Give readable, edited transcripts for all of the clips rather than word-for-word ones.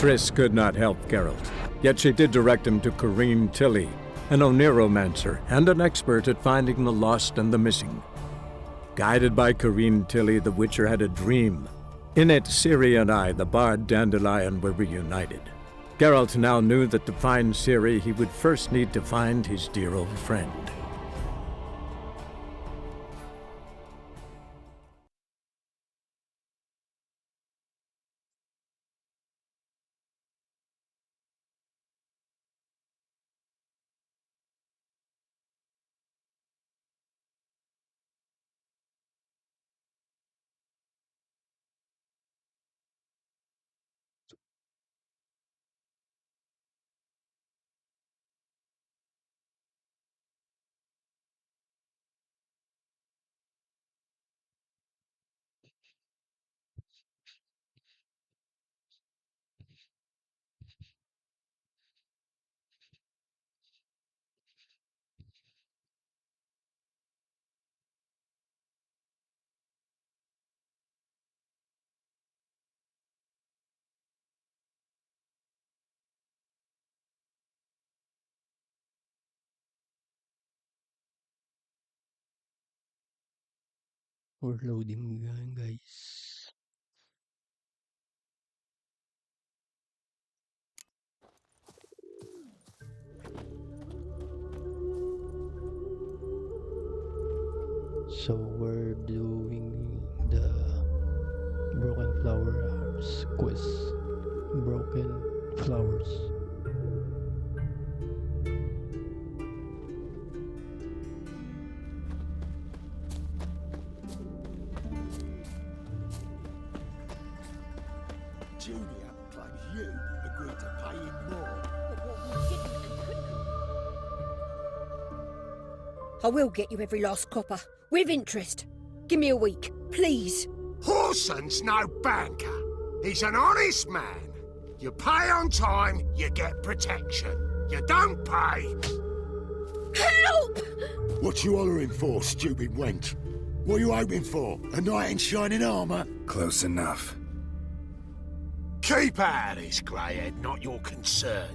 Triss could not help Geralt, yet she did direct him to Corrine Tilly, an Oniromancer and an expert at finding the lost and the missing. Guided by Corrine Tilly, the Witcher had a dream. In it, Ciri and I, the bard Dandelion, were reunited. Geralt now knew that to find Ciri, he would first need to find his dear old friend. We're loading again, guys. So we're doing the Broken Flowers quiz. Broken Flowers. Julia claims you agreed to pay him more. But what we didn't and couldn't. I will get you every last copper, with interest. Give me a week, please. Horson's no banker. He's an honest man. You pay on time, you get protection. You don't pay. Help! What you hollering for, stupid wench? What are you hoping for? A knight in shining armour? Close enough. Keep out of this, Greyhead, not your concern.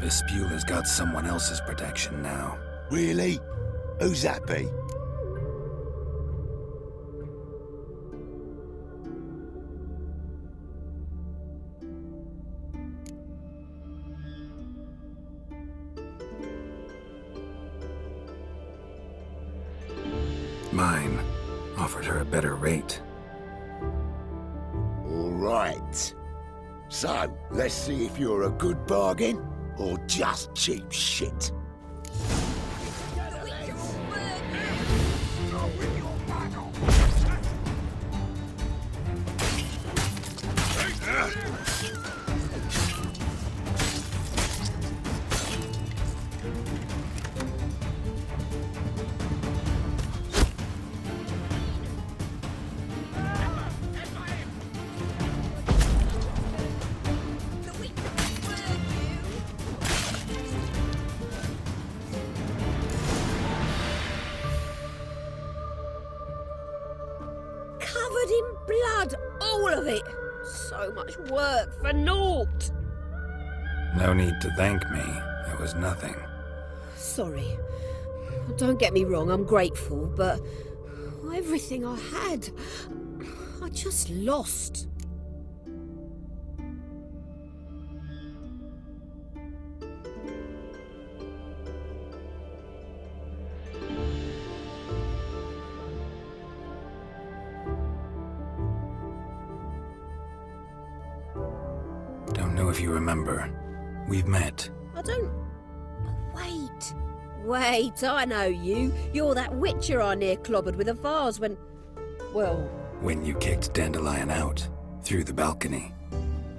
Vespula's got someone else's protection now. Really? Who's that be? Mine offered her a better rate. All right. So, let's see if you're a good bargain or just cheap shit. Covered in blood, all of it. So much work for naught. No need to thank me. It was nothing. Sorry. Don't get me wrong, I'm grateful, but everything I had, I just lost. Don't know if you remember. We've met. I don't... Wait. Wait, I know you. You're that witcher I near clobbered with a vase when... Well... When you kicked Dandelion out. Through the balcony.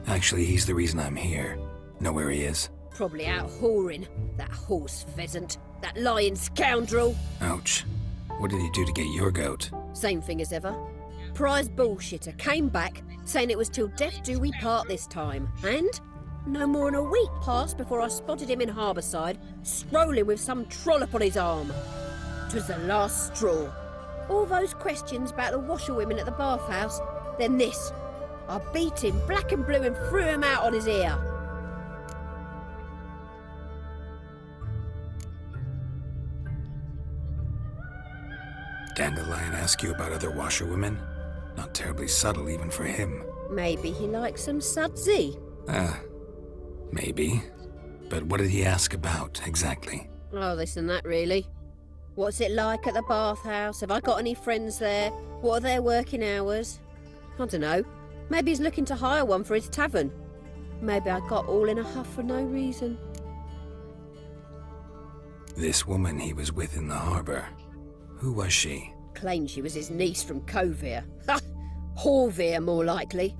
Actually, he's the reason I'm here. Know where he is? Probably out whoring. That horse pheasant. That lying scoundrel. Ouch. What did he do to get your goat? Same thing as ever. Prize bullshitter came back, saying it was till death do we part this time. And No more than a week passed before I spotted him in Harbourside, strolling with some trollop on his arm. 'Twas the last straw. All those questions about the washerwomen at the bathhouse, then this. I beat him black and blue and threw him out on his ear. Dandelion ask you about other washerwomen? Not terribly subtle even for him. Maybe he likes some sudsy. Maybe. But what did he ask about, exactly? Oh, this and that, really. What's it like at the bathhouse? Have I got any friends there? What are their working hours? I don't know. Maybe he's looking to hire one for his tavern. Maybe I got all in a huff for no reason. This woman he was with in the harbour. Who was she? Claimed she was his niece from Covere. Ha! Horvere, more likely.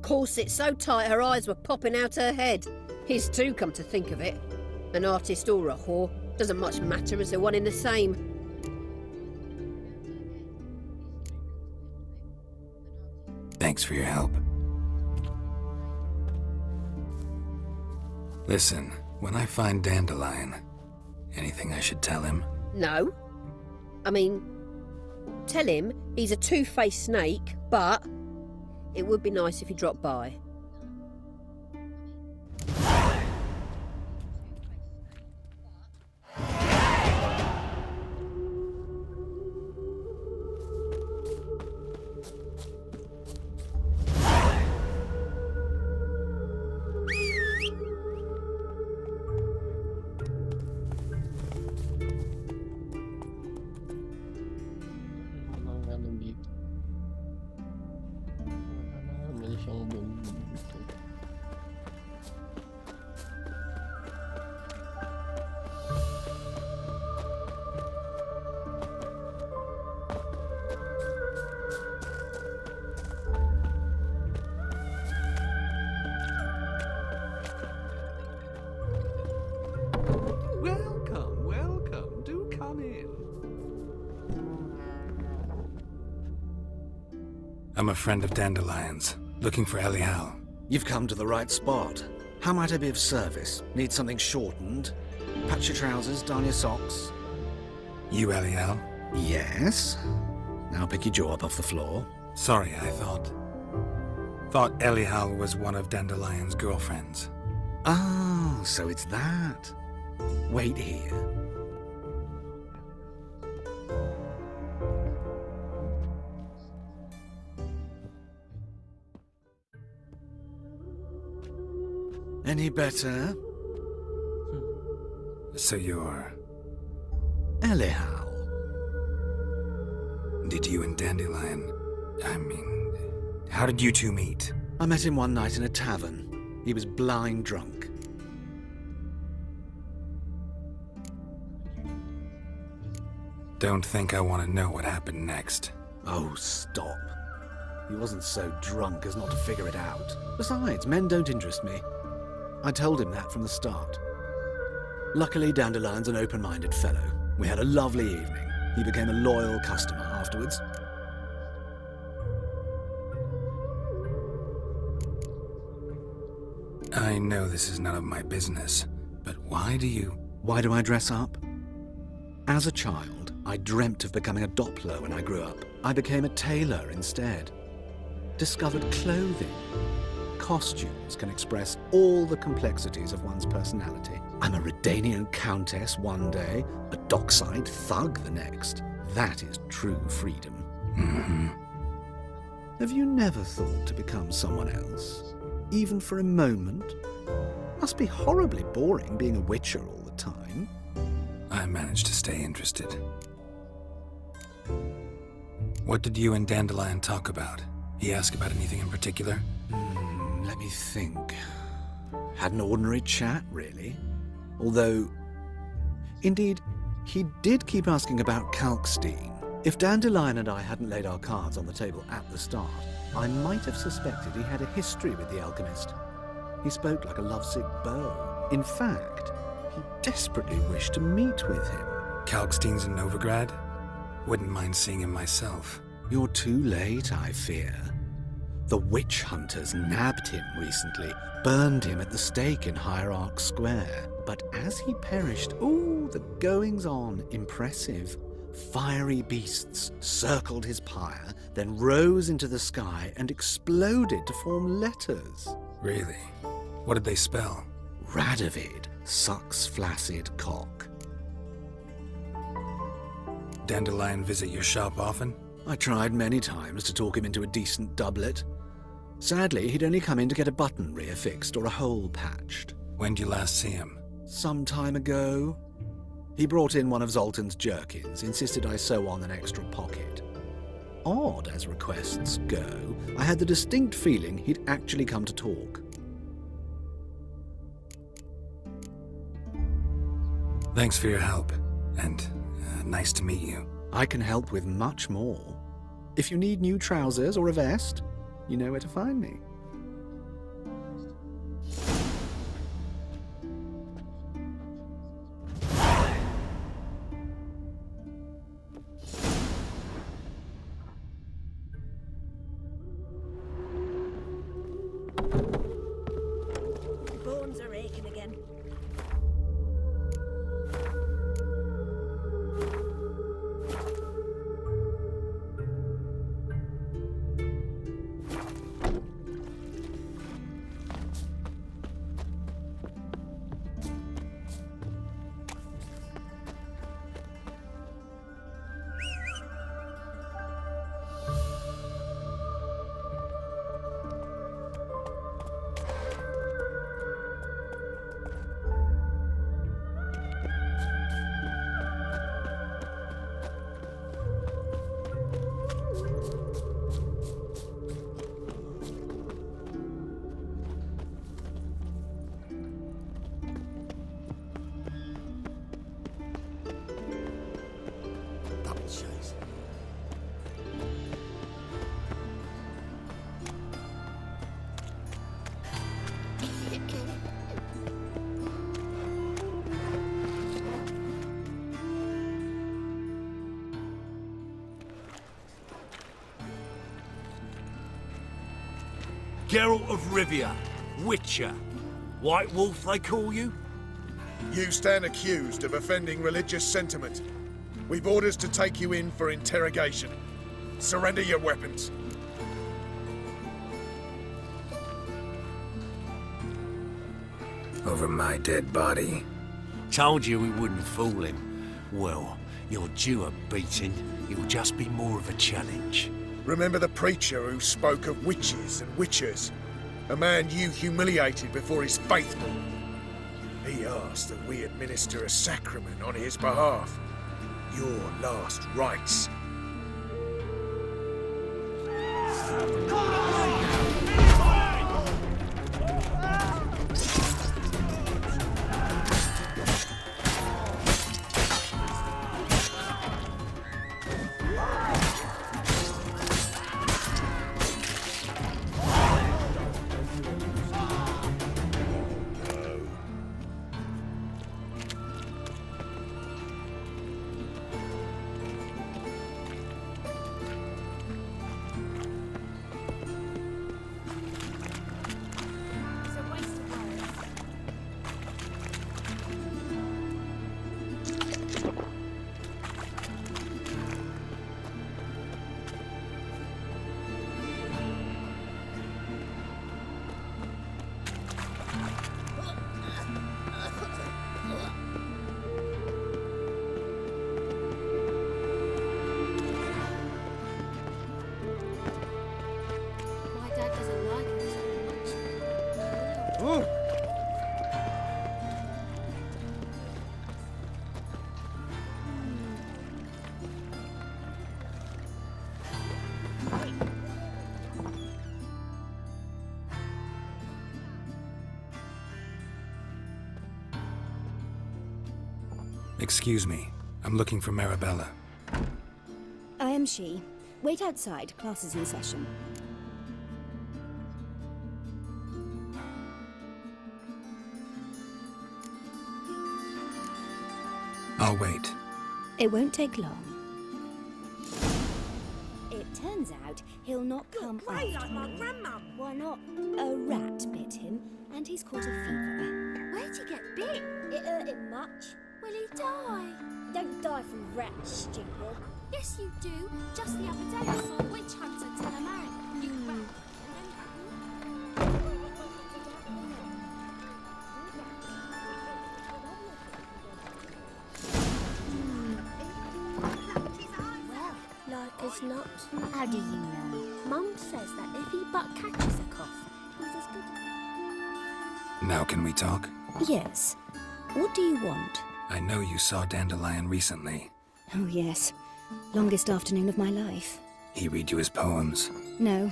Corset so tight her eyes were popping out her head. His too, come to think of it. An artist or a whore. Doesn't much matter as they're one in the same. Thanks for your help. Listen, when I find Dandelion, anything I should tell him? No. I mean, tell him he's a two-faced snake, but it would be nice if he dropped by. Walang ano dito. Mali siyang bumbuto. Welcome, welcome. Do come in. I'm a friend of Dandelion's, looking for Elial. You've come to the right spot. How might I be of service? Need something shortened? Patch your trousers, darn your socks. You Elial? Yes? Now pick your jaw up off the floor. Sorry, I thought Elial was one of Dandelion's girlfriends. Ah, so it's that. Wait here. Any better? So you're... Elial. Did you and Dandelion... how did you two meet? I met him one night in a tavern. He was blind drunk. Don't think I want to know what happened next. Oh, stop. He wasn't so drunk as not to figure it out. Besides, men don't interest me. I told him that from the start. Luckily, Dandelion's an open-minded fellow. We had a lovely evening. He became a loyal customer afterwards. I know this is none of my business, but why do you... Why do I dress up? As a child, I dreamt of becoming a Doppler when I grew up. I became a tailor instead. Discovered clothing. Costumes can express all the complexities of one's personality. I'm a Redanian countess one day, a dockside thug the next. That is true freedom. Mm-hmm. Have you never thought to become someone else? Even for a moment? Must be horribly boring being a witcher all the time. I managed to stay interested. What did you and Dandelion talk about? He asked about anything in particular? Let me think. Had an ordinary chat, really. Although, indeed, he did keep asking about Kalkstein. If Dandelion and I hadn't laid our cards on the table at the start, I might have suspected he had a history with the alchemist. He spoke like a lovesick beau. In fact, he desperately wished to meet with him. Kalkstein's in Novigrad? Wouldn't mind seeing him myself. You're too late, I fear. The witch hunters nabbed him recently, burned him at the stake in Hierarch Square. But as he perished, ooh, the goings-on, impressive. Fiery beasts circled his pyre, then rose into the sky and exploded to form letters. Really? What did they spell? Radovid sucks flaccid cock. Dandelion visit your shop often? I tried many times to talk him into a decent doublet. Sadly, he'd only come in to get a button reaffixed or a hole patched. When'd you last see him? Some time ago. He brought in one of Zoltan's jerkins, insisted I sew on an extra pocket. Odd as requests go, I had the distinct feeling he'd actually come to talk. Thanks for your help, and nice to meet you. I can help with much more. If you need new trousers or a vest, you know where to find me. My bones are aching again. Geralt of Rivia, Witcher. White Wolf, they call you? You stand accused of offending religious sentiment. We've orders to take you in for interrogation. Surrender your weapons. Over my dead body. Told you we wouldn't fool him. Well, you're due a beating. It'll just be more of a challenge. Remember the preacher who spoke of witches and witchers? A man you humiliated before his faithful. He asked that we administer a sacrament on his behalf. Your last rites. Excuse me. I'm looking for Marabella. I am she. Wait outside. Class is in session. I'll wait. It won't take long. It Turns out he'll not come grey after like my me. grandmum. Why not? A rat bit him, and he's caught a fever. Where'd he get bit? It hurt him much. Will he die? Don't die from rats, stupid. Yes, you do. Just the other day I saw a witch hunter tell a man, "You rat." Well, Like as not. how do you know? Mum says that if he but catches a cough, he's as good. Now can we talk? Yes. What do you want? I know you saw Dandelion recently. Oh, yes. Longest afternoon of my life. He read you his poems. No.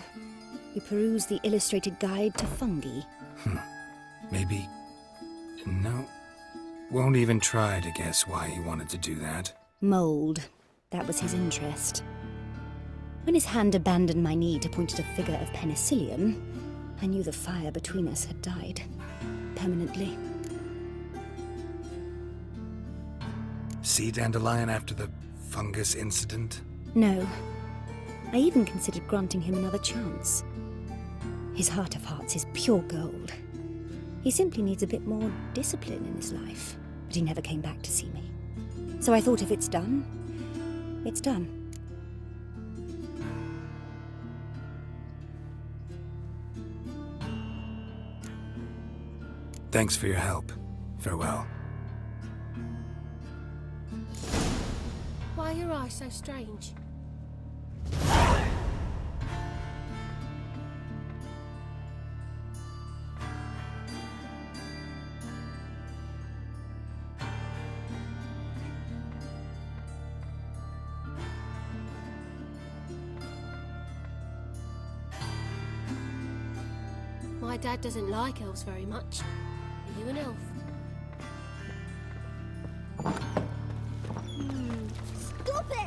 We perused the illustrated guide to fungi. Maybe... No. Won't even try to guess why he wanted to do that. Mould. That was his interest. When his hand abandoned my knee to point at a figure of penicillium, I knew the fire between us had died. Permanently. See Dandelion after the fungus incident? No. I even considered granting him another chance. His heart of hearts is pure gold. He simply needs a bit more discipline in his life. But he never came back to see me. So I thought if it's done, it's done. Thanks for your help. Farewell. Why are your eyes so strange? My dad doesn't like elves very much. Are you an elf? Stop it!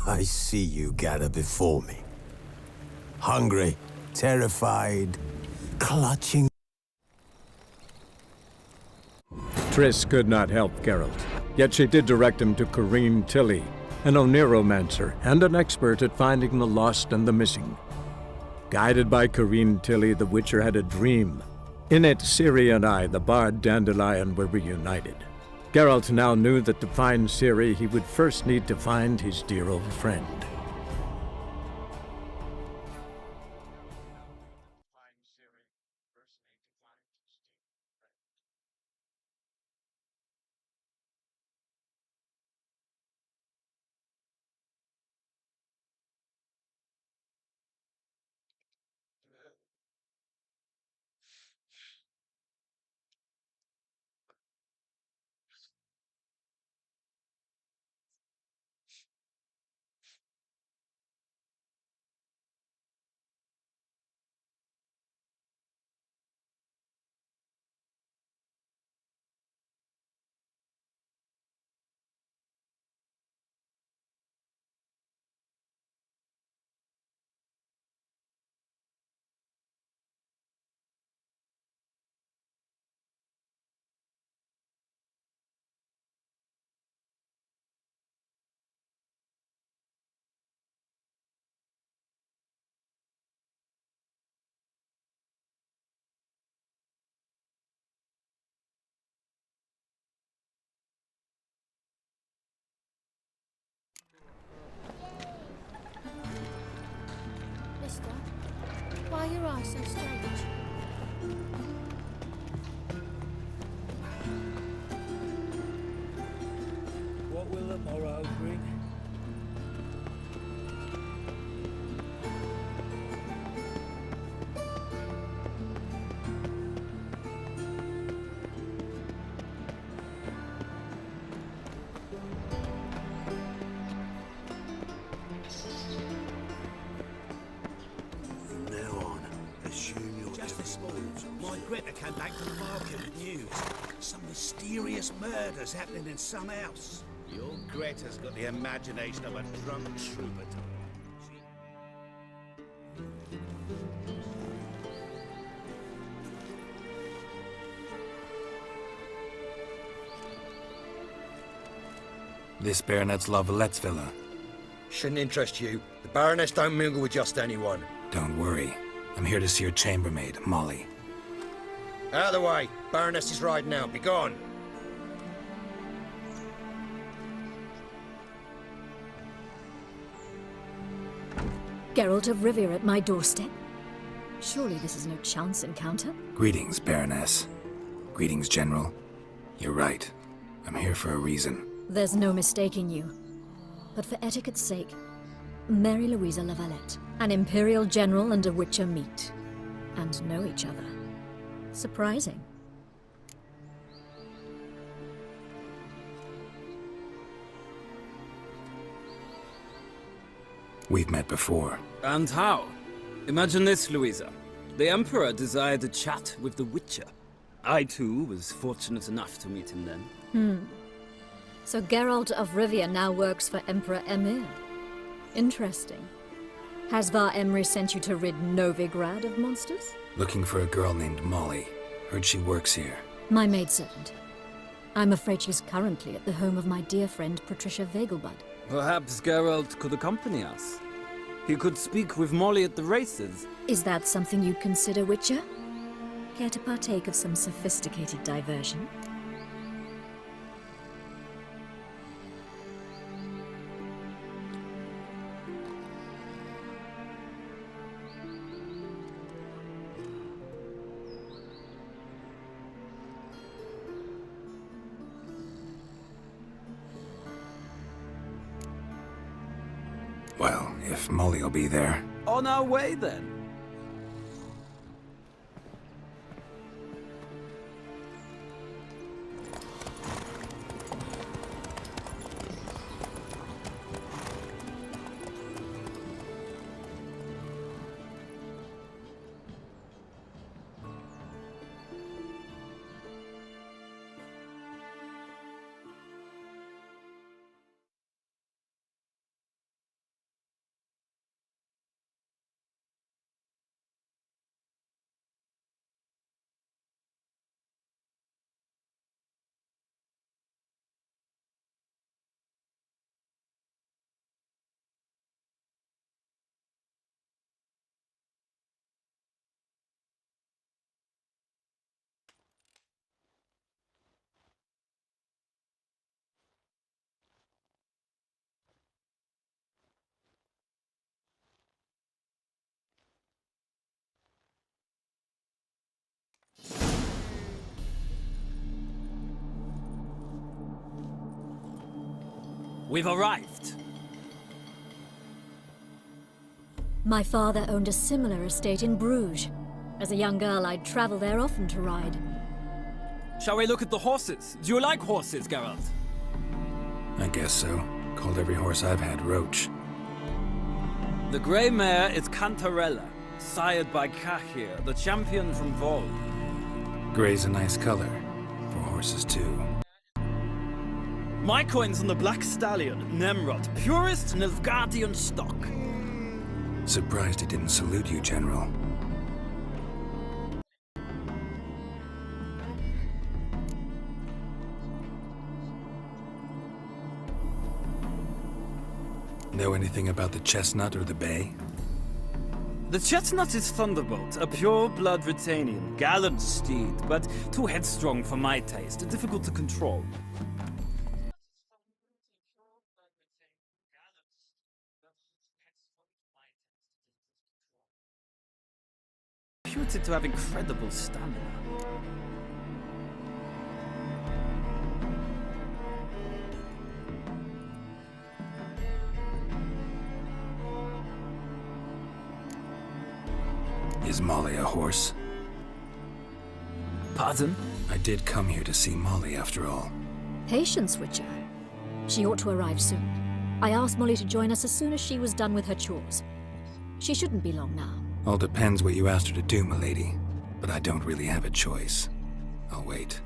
I see you gather before me. Hungry, terrified, clutching. Triss could not help Geralt, yet she did direct him to Corinne Tilly, an Oniromancer and an expert at finding the lost and the missing. Guided by Corinne Tilly, the Witcher had a dream. In it, Ciri and I, the bard Dandelion, were reunited. Geralt now knew that to find Ciri, he would first need to find his dear old friend. cry so strange? What will the morrow bring? From now on, assume you're just this morning. My Greta came back to the market with news. Some mysterious murders happening in some house. Your Greta's got the imagination of a drunk troubadour. This Baronet's Lavallette's villa. Shouldn't interest you. The Baroness don't mingle with just anyone. Don't worry. I'm here to see your chambermaid, Molly. Out of the way. Baroness is riding out. Be gone. Geralt of Rivia at my doorstep? Surely this is no chance encounter? Greetings, Baroness. Greetings, General. You're right. I'm here for a reason. There's no mistaking you. But for etiquette's sake, Mary Louisa Lavalette, an Imperial General and a Witcher meet. And know each other. Surprising. We've met before. And how? Imagine this, Louisa. The Emperor desired a chat with the Witcher. I, too, was fortunate enough to meet him then. So Geralt of Rivia now works for Emperor Emir. Interesting. Has Var Emry sent you to rid Novigrad of monsters? Looking for a girl named Molly. Heard she works here. My maidservant. I'm afraid she's currently at the home of my dear friend Patricia Vegelbud. Perhaps Geralt could accompany us. He could speak with Molly at the races. Is that something you'd consider, Witcher? Care to partake of some sophisticated diversion? Well, if Molly will be there. On our way, then. We've arrived. My father owned a similar estate in Bruges. As a young girl, I'd travel there often to ride. Shall we look at the horses? Do you like horses, Geralt? I guess so. Called every horse I've had Roach. The grey mare is Cantarella, sired by Cahir, the champion from Vol. Grey's a nice color. For horses, too. My coin's on the Black Stallion, Nemrod, purest Nilfgaardian stock. Surprised he didn't salute you, General. Know anything about the Chestnut or the Bay? The Chestnut is Thunderbolt, a pure-blood Britannian, gallant steed, but too headstrong for my taste, difficult to control. reputed to have incredible stamina. Is Molly a horse? Pardon? I did come here to see Molly, after all. Patience, Witcher. She ought to arrive soon. I asked Molly to join us as soon as she was done with her chores. She shouldn't be long now. All depends what you asked her to do, milady. But I don't really have a choice. I'll wait.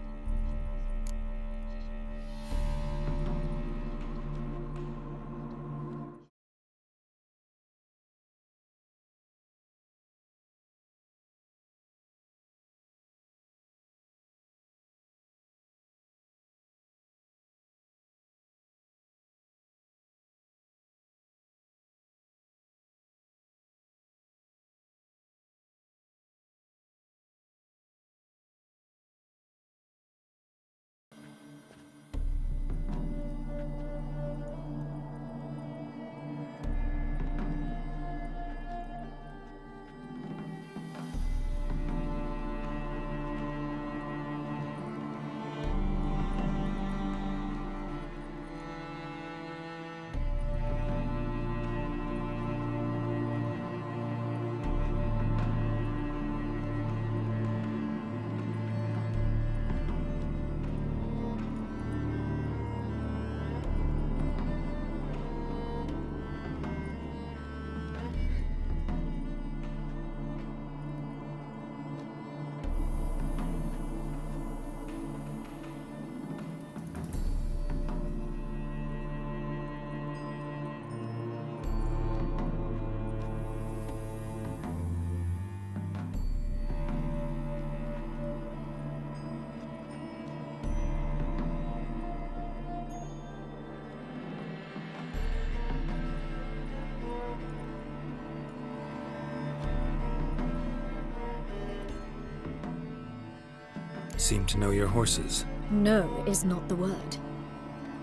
Seem to know your horses. No is not the word.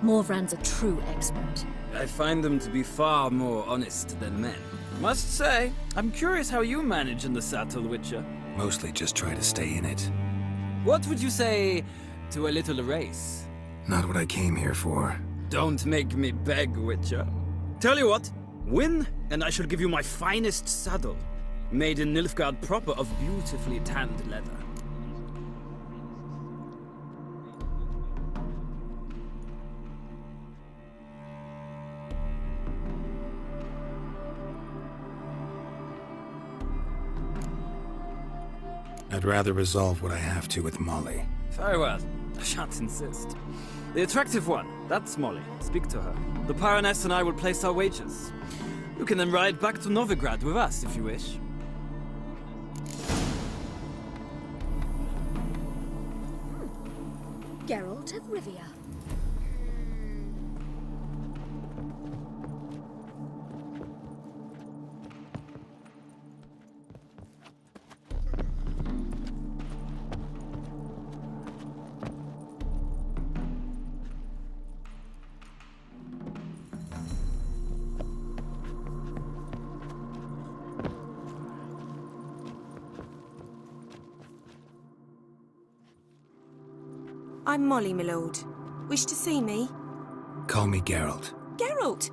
Morvran's a true expert. I find them to be far more honest than men. Must say, I'm curious how you manage in the saddle, Witcher. Mostly just try to stay in it. What would you say to a little race? Not what I came here for. Don't make me beg, Witcher. Tell you what, win, and I shall give you my finest saddle, made in Nilfgaard proper of beautifully tanned leather. I'd rather resolve what I have to with Molly. Very well. I shan't insist. The attractive one, that's Molly. Speak to her. The Baroness and I will place our wagers. You can then ride back to Novigrad with us, if you wish. Geralt of Rivia. I'm Molly, my lord. Wish to see me? Call me Geralt. Geralt!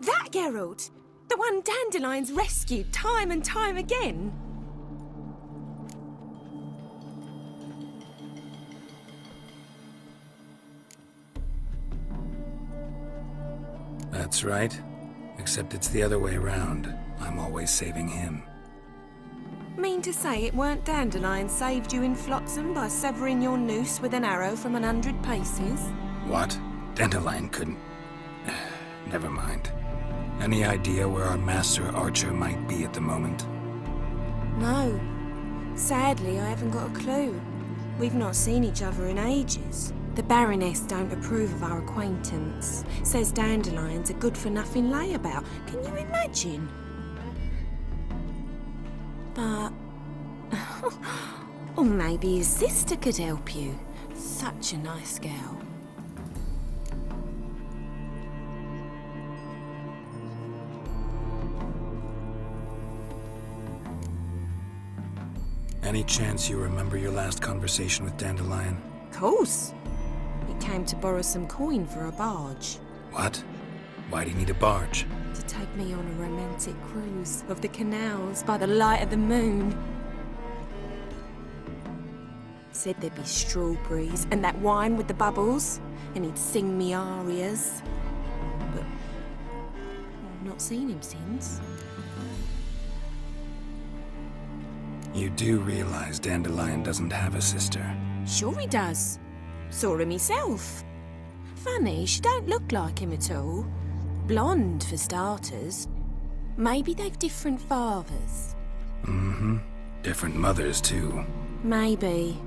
That Geralt! The one Dandelion's rescued time and time again! That's right. Except it's the other way around. I'm always saving him. Mean to say it weren't Dandelion saved you in Flotsam by severing your noose with an arrow from 100 paces? What? Dandelion couldn't... Never mind. Any idea where our master archer might be at the moment? No. Sadly, I haven't got a clue. We've not seen each other in ages. The Baroness don't approve of our acquaintance. Says Dandelion's a good-for-nothing layabout. Can you imagine? But... or maybe his sister could help you. Such a nice girl. Any chance you remember your last conversation with Dandelion? Course. He came to borrow some coin for a barge. What? Why do you need a barge? To take me on a romantic cruise of the canals by the light of the moon. Said there'd be strawberries and that wine with the bubbles, and he'd sing me arias. But I've not seen him since. You do realize Dandelion doesn't have a sister? Sure he does. Saw him myself. Funny, she don't look like him at all. Blonde, for starters. Maybe they've different fathers. Mm-hmm. Different mothers, too. Maybe.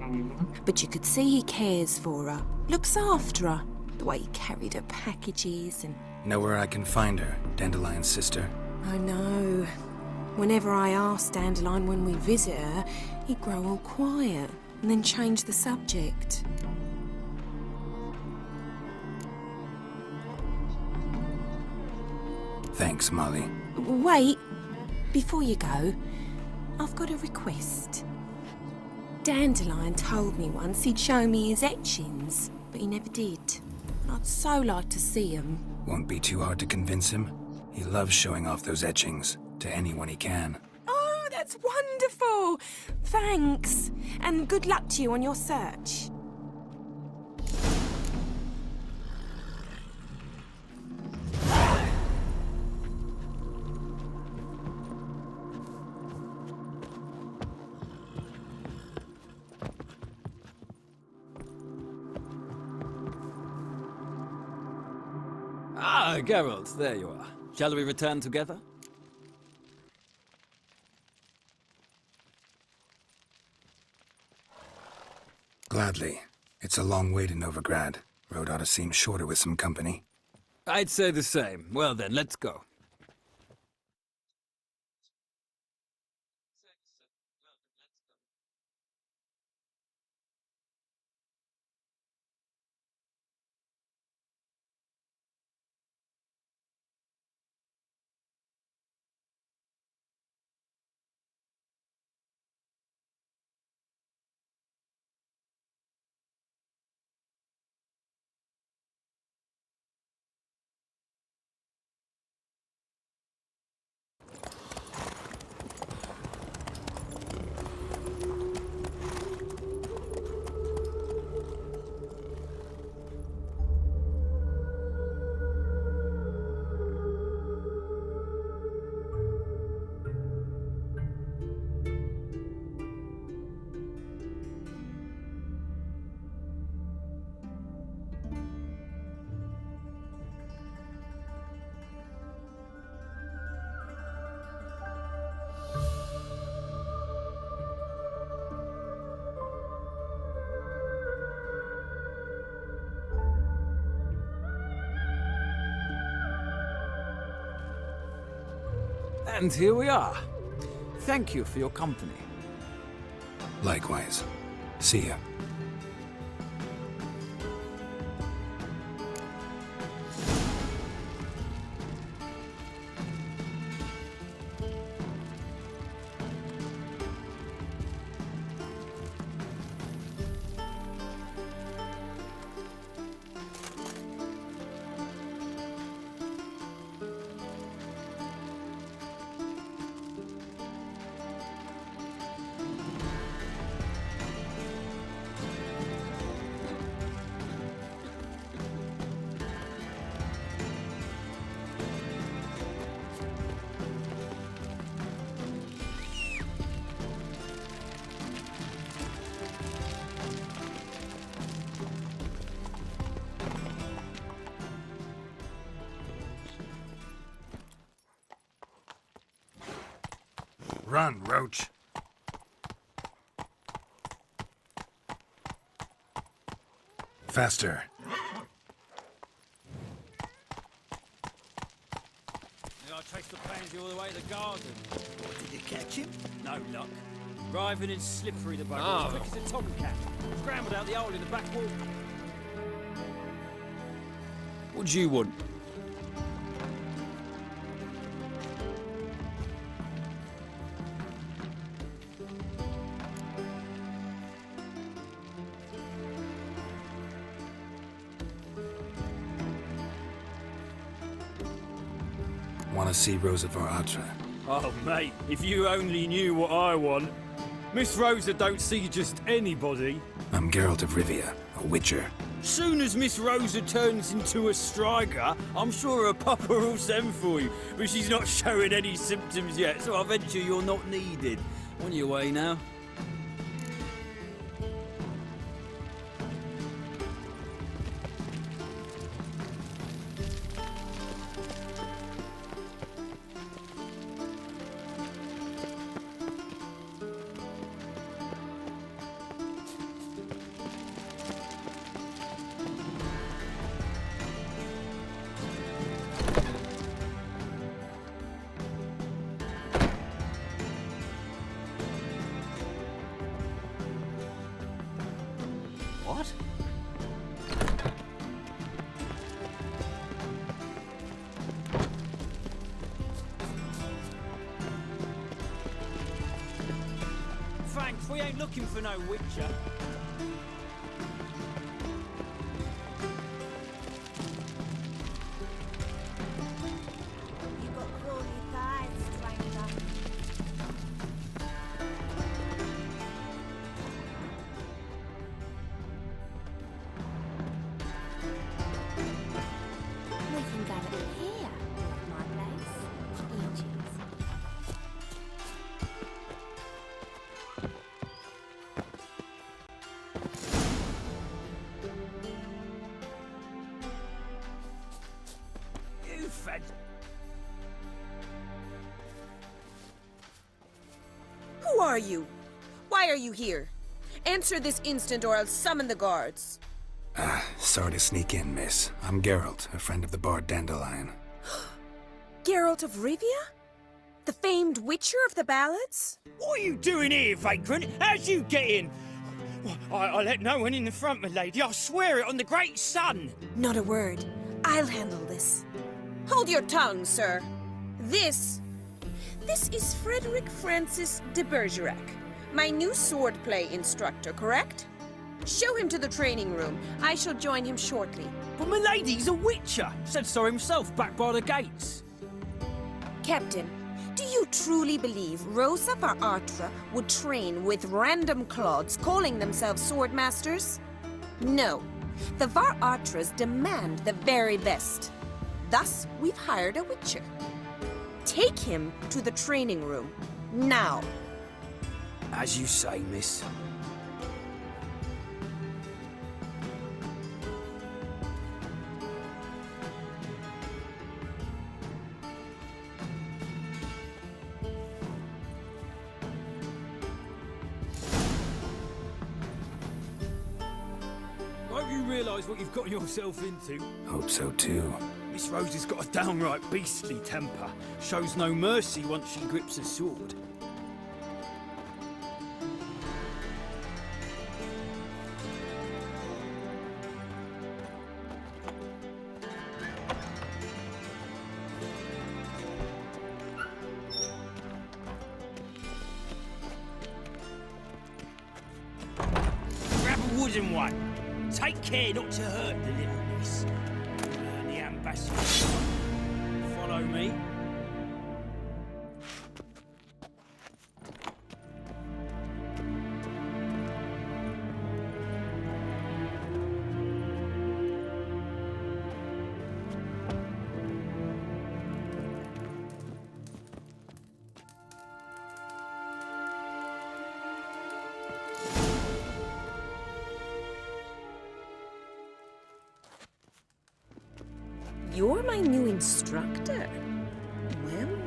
But you could see he cares for her. Looks after her. The way he carried her packages and... Know where I can find her, Dandelion's sister? I know. Whenever I asked Dandelion when we visit her, he'd grow all quiet and then change the subject. Thanks, Molly. Wait. Before you go, I've got a request. Dandelion told me once he'd show me his etchings, but he never did. I'd so like to see them. Won't be too hard to convince him. He loves showing off those etchings to anyone he can. Oh, that's wonderful! Thanks, and good luck to you on your search. Ah, Geralt, there you are. Shall we return together? Gladly. It's a long way to Novigrad. Road ought to seem shorter with some company. I'd say the same. Well then, let's go. And here we are. Thank you for your company. Likewise. See ya. Run, Roach. Faster. I traced the pansy all the way to the garden. Did you catch him? No luck. Driving in slippery the bugger, as quick as a tomcat. Scrambled out the hole in the back wall. What do you want? Want to see Rosa Varatra? Oh, mate, if you only knew what I want. Miss Rosa don't see just anybody. I'm Geralt of Rivia, a witcher. Soon as Miss Rosa turns into a striker, I'm sure her papa will send for you. But she's not showing any symptoms yet, so I venture you're not needed. On your way now. What? Thanks, we ain't looking for no witcher. You got crawly thighs, stranger. We can gather here, my place. Eaches. You fed. Who are you? Why are you here? Answer this instant or I'll summon the guards. Sorry to sneak in, miss. I'm Geralt, a friend of the bard Dandelion. Geralt of Rivia? The famed witcher of the ballads? What are you doing here, vagrant? How'd you get in? I let no one in the front, my lady. I swear it on the great sun. Not a word. I'll handle this. Hold your tongue, sir. This is Frederick Francis de Bergerac, my new swordplay instructor, correct? Show him to the training room. I shall join him shortly. But my lady's a witcher. Said so himself back by the gates. Captain, do you truly believe Rosa Varatra would train with random clods calling themselves swordmasters? No. The Varatras demand the very best. Thus, we've hired a witcher. Take him to the training room. Now. As you say, miss. Hope you realise what you've got yourself into. Hope so too. Miss Rosa's got a downright beastly temper. Shows no mercy once she grips a sword. Grab a wooden one. Take care not to hurt the little miss. The ambassador. Follow me. You're my new instructor?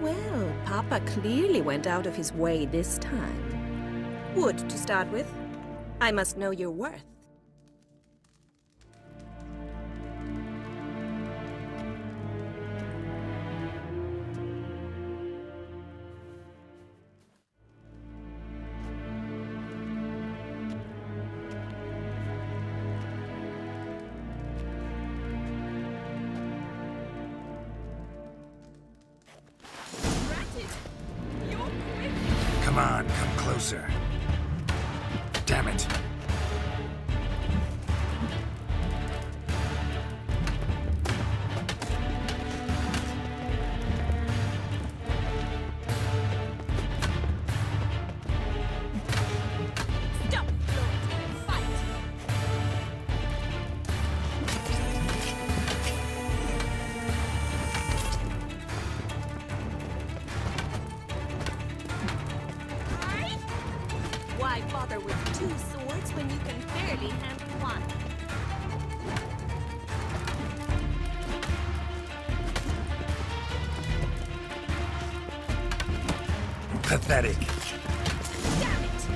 Well, Papa clearly went out of his way this time. Wood, to start with. I must know your worth. Come on, come closer. Damn it. two swords when you can barely handle one? Pathetic. Damn it!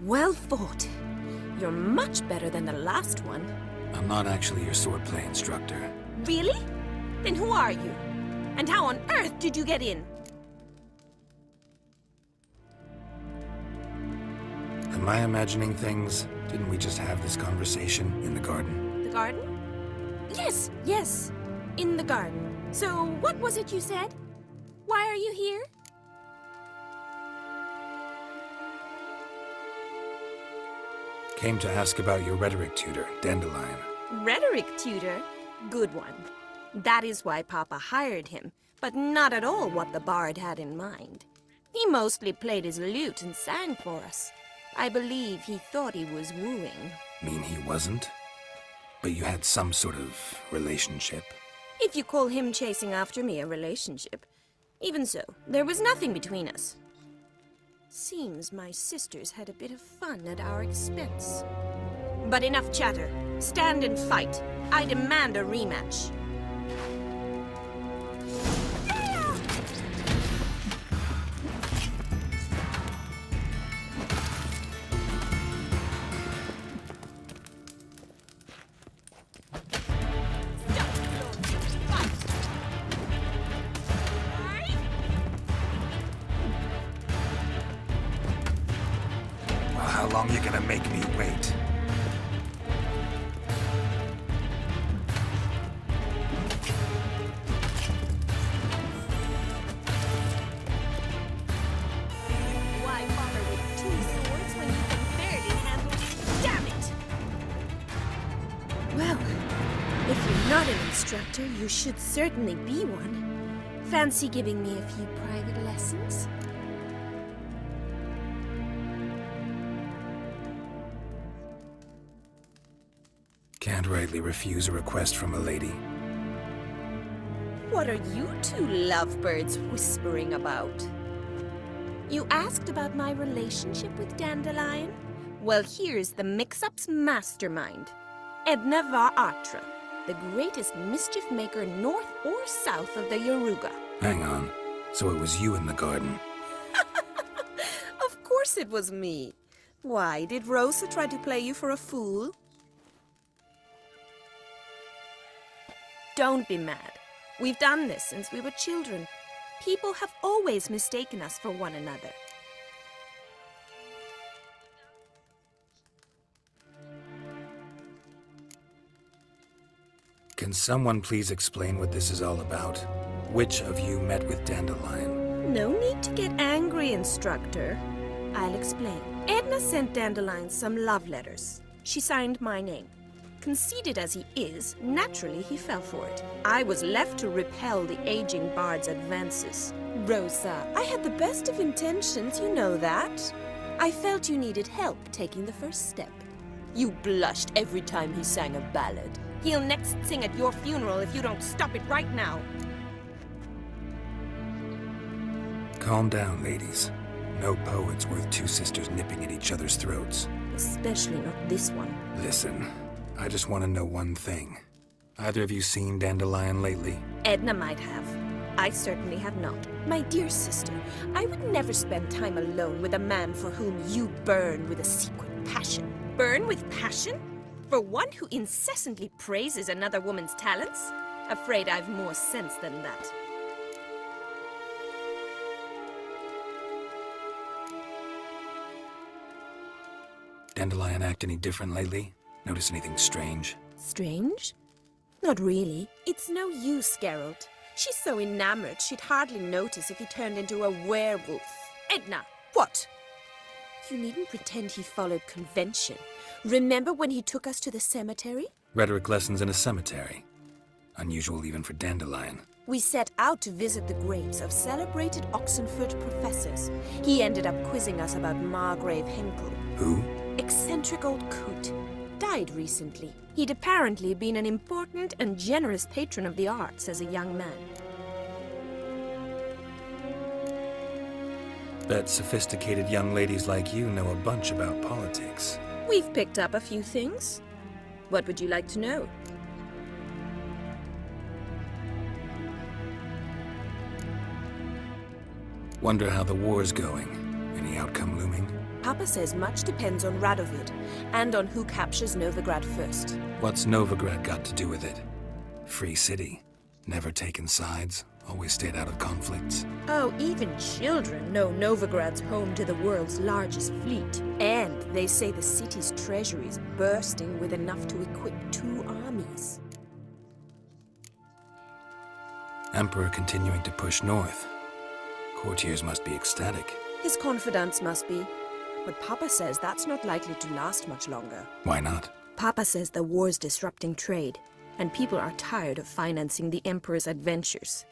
Well fought. You're much better than the last one. I'm not actually your swordplay instructor. Really? Then who are you? And how on earth did you get in? Am I imagining things? Didn't we just have this conversation in the garden? The garden? Yes, yes. In the garden. So, what was it you said? Why are you here? Came to ask about your rhetoric tutor, Dandelion. Rhetoric tutor? Good one. That is why Papa hired him, but not at all what the bard had in mind. He mostly played his lute and sang for us. I believe he thought he was wooing. Mean he wasn't? But you had some sort of relationship? If you call him chasing after me a relationship. Even so, there was nothing between us. Seems my sisters had a bit of fun at our expense. But enough chatter. Stand and fight. I demand a rematch. How long you gonna make me wait? Why bother with two swords when you can barely handle... Damn it! Well, if you're not an instructor, you should certainly be one. Fancy giving me a few private lessons? Can't rightly refuse a request from a lady. What are you two lovebirds whispering about? You asked about my relationship with Dandelion? Well, here's the mix-up's mastermind. Edna var Atra, the greatest mischief maker north or south of the Yaruga. Hang on. So it was you in the garden? Of course it was me. Why, did Rosa try to play you for a fool? Don't be mad. We've done this since we were children. People have always mistaken us for one another. Can someone please explain what this is all about? Which of you met with Dandelion? No need to get angry, instructor. I'll explain. Edna sent Dandelion some love letters. She signed my name. Conceited as he is, naturally he fell for it. I was left to repel the aging bard's advances. Rosa, I had the best of intentions, you know that. I felt you needed help taking the first step. You blushed every time he sang a ballad. He'll next sing at your funeral if you don't stop it right now. Calm down, ladies. No poet's worth two sisters nipping at each other's throats. Especially not this one. Listen, I just want to know one thing. Either of you seen Dandelion lately? Edna might have. I certainly have not. My dear sister, I would never spend time alone with a man for whom you burn with a secret passion. Burn with passion? For one who incessantly praises another woman's talents? Afraid I've more sense than that. Dandelion act any different lately? Notice anything strange? Strange? Not really. It's no use, Geralt. She's so enamored she'd hardly notice if he turned into a werewolf. Edna! What? You needn't pretend he followed convention. Remember when he took us to the cemetery? Rhetoric lessons in a cemetery. Unusual even for Dandelion. We set out to visit the graves of celebrated Oxenford professors. He ended up quizzing us about Margrave Henkel. Who? Eccentric old coot. Died recently. He'd apparently been an important and generous patron of the arts as a young man. Bet sophisticated young ladies like you know a bunch about politics. We've picked up a few things. What would you like to know? Wonder how the war's going. Any outcome looming? Papa says much depends on Radovid, and on who captures Novigrad first. What's Novigrad got to do with it? Free city. Never taken sides. Always stayed out of conflicts. Oh, even children know Novigrad's home to the world's largest fleet. And they say the city's treasury is bursting with enough to equip 2 armies. Emperor continuing to push north. Courtiers must be ecstatic. His confidants must be. But Papa says that's not likely to last much longer. Why not? Papa says the war's disrupting trade, and people are tired of financing the Emperor's adventures.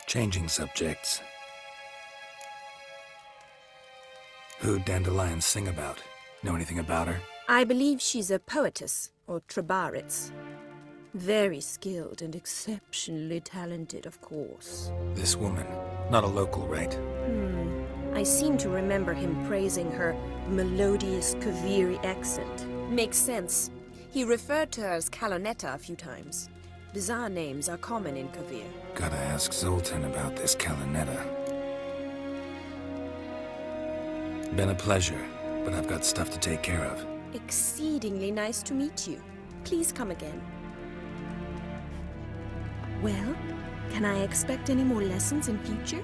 Changing subjects. Who'd Dandelion sing about? Know anything about her? I believe she's a poetess, or trabaritz. Very skilled and exceptionally talented, of course. This woman. Not a local, right? I seem to remember him praising her melodious Kaviri accent. Makes sense. He referred to her as Kalonetta a few times. Bizarre names are common in Kavir. Gotta ask Zoltan about this Kalonetta. Been a pleasure, but I've got stuff to take care of. Exceedingly nice to meet you. Please come again. Well, can I expect any more lessons in future?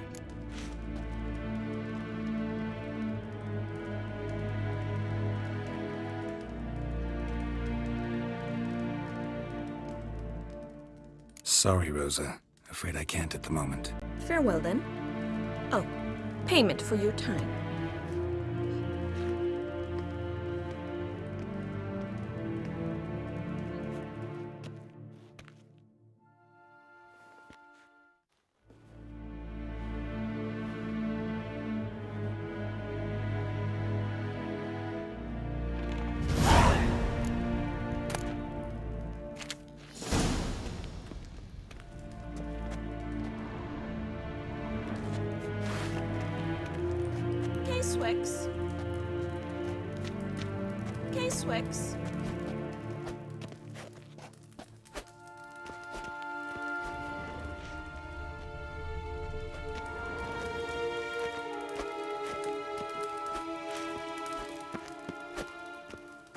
Sorry, Rosa. Afraid I can't at the moment. Farewell, then. Oh, payment for your time. K-Swix. K-Swix.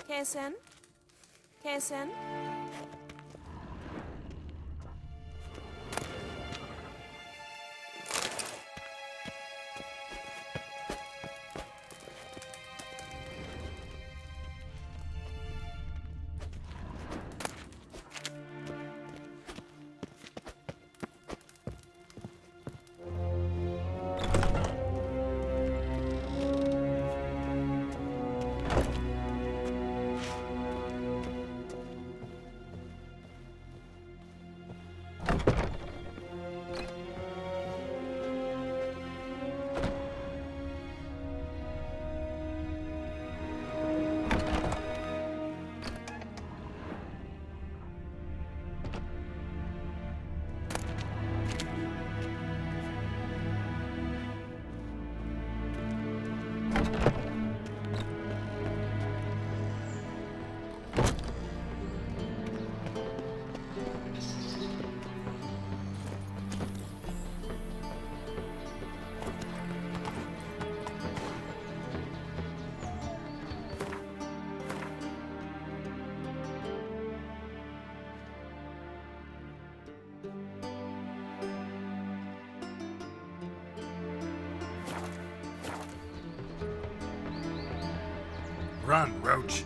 KSN? KSN? Run, Roach.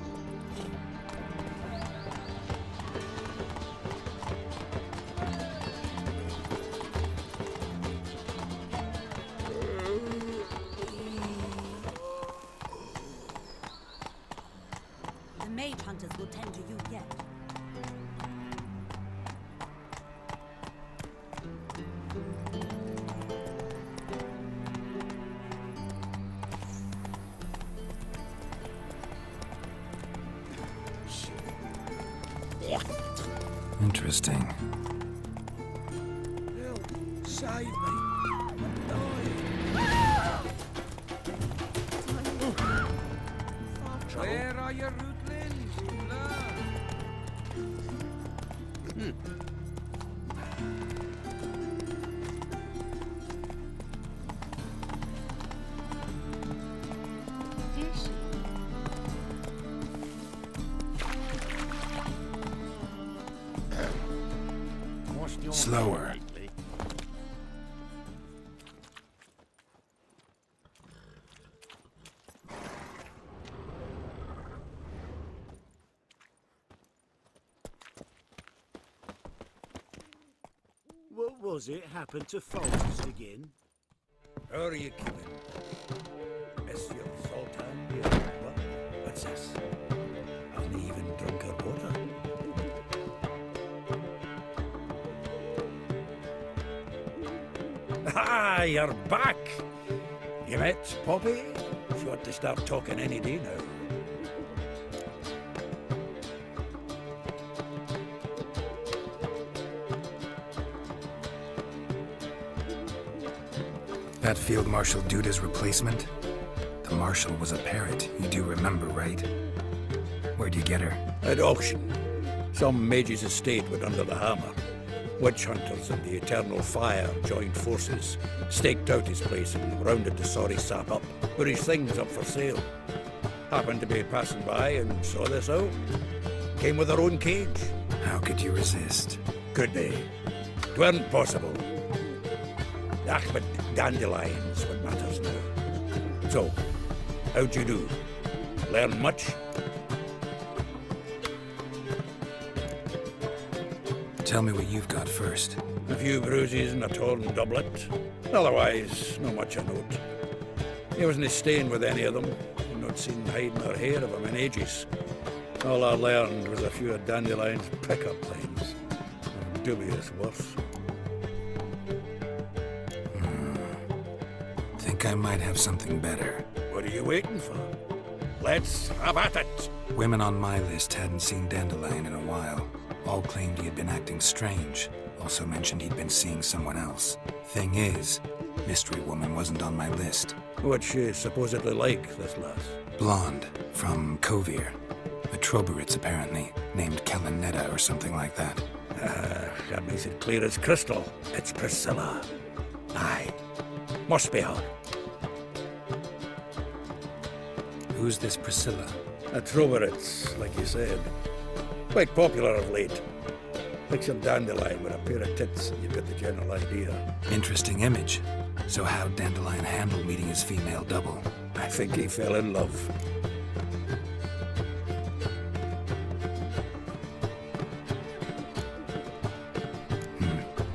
The mage hunters will tend to you yet. Interesting. Help! Save me! I'm are your rootlings, Slower. What was it happened to Forrest again? How are you keeping? Monsieur Sultan here. What? What's this? Haven't even drunk her water. Ah, you're back! You met Poppy? She ought to start talking any day now. That Field Marshal Duda's replacement? The Marshal was a parrot, you do remember, right? Where'd you get her? At auction. Some mage's estate went under the hammer. Witch hunters and the Eternal Fire joined forces, staked out his place and rounded the sorry sap up, put his things up for sale. Happened to be passing by and saw this out. Came with her own cage. How could you resist? Could they? 'Tweren't possible. Ah, but dandelions what matters now. So, how'd you do? Learn much? Tell me what you've got first. A few bruises and a torn doublet. Otherwise, not much a note. He wasn't staying with any of them. I've not seen hide nor hair of him in ages. All I learned was a few of Dandelion's pickup lines. Of dubious worth. Think I might have something better. What are you waiting for? Let's have at it! Women on my list hadn't seen Dandelion in a while. All claimed he had been acting strange. Also mentioned he'd been seeing someone else. Thing is, Mystery Woman wasn't on my list. What's she supposedly like, this lass? Blonde, from Kovir. A Troberitz, apparently, named Kellanetta or something like that. That makes it clear as crystal. It's Priscilla. Aye. Must be her. Who's this Priscilla? A Troberitz, like you said. Quite popular of late. Picture Dandelion with a pair of tits and you get the general idea. Interesting image. So how'd Dandelion handle meeting his female double? I think he fell in love.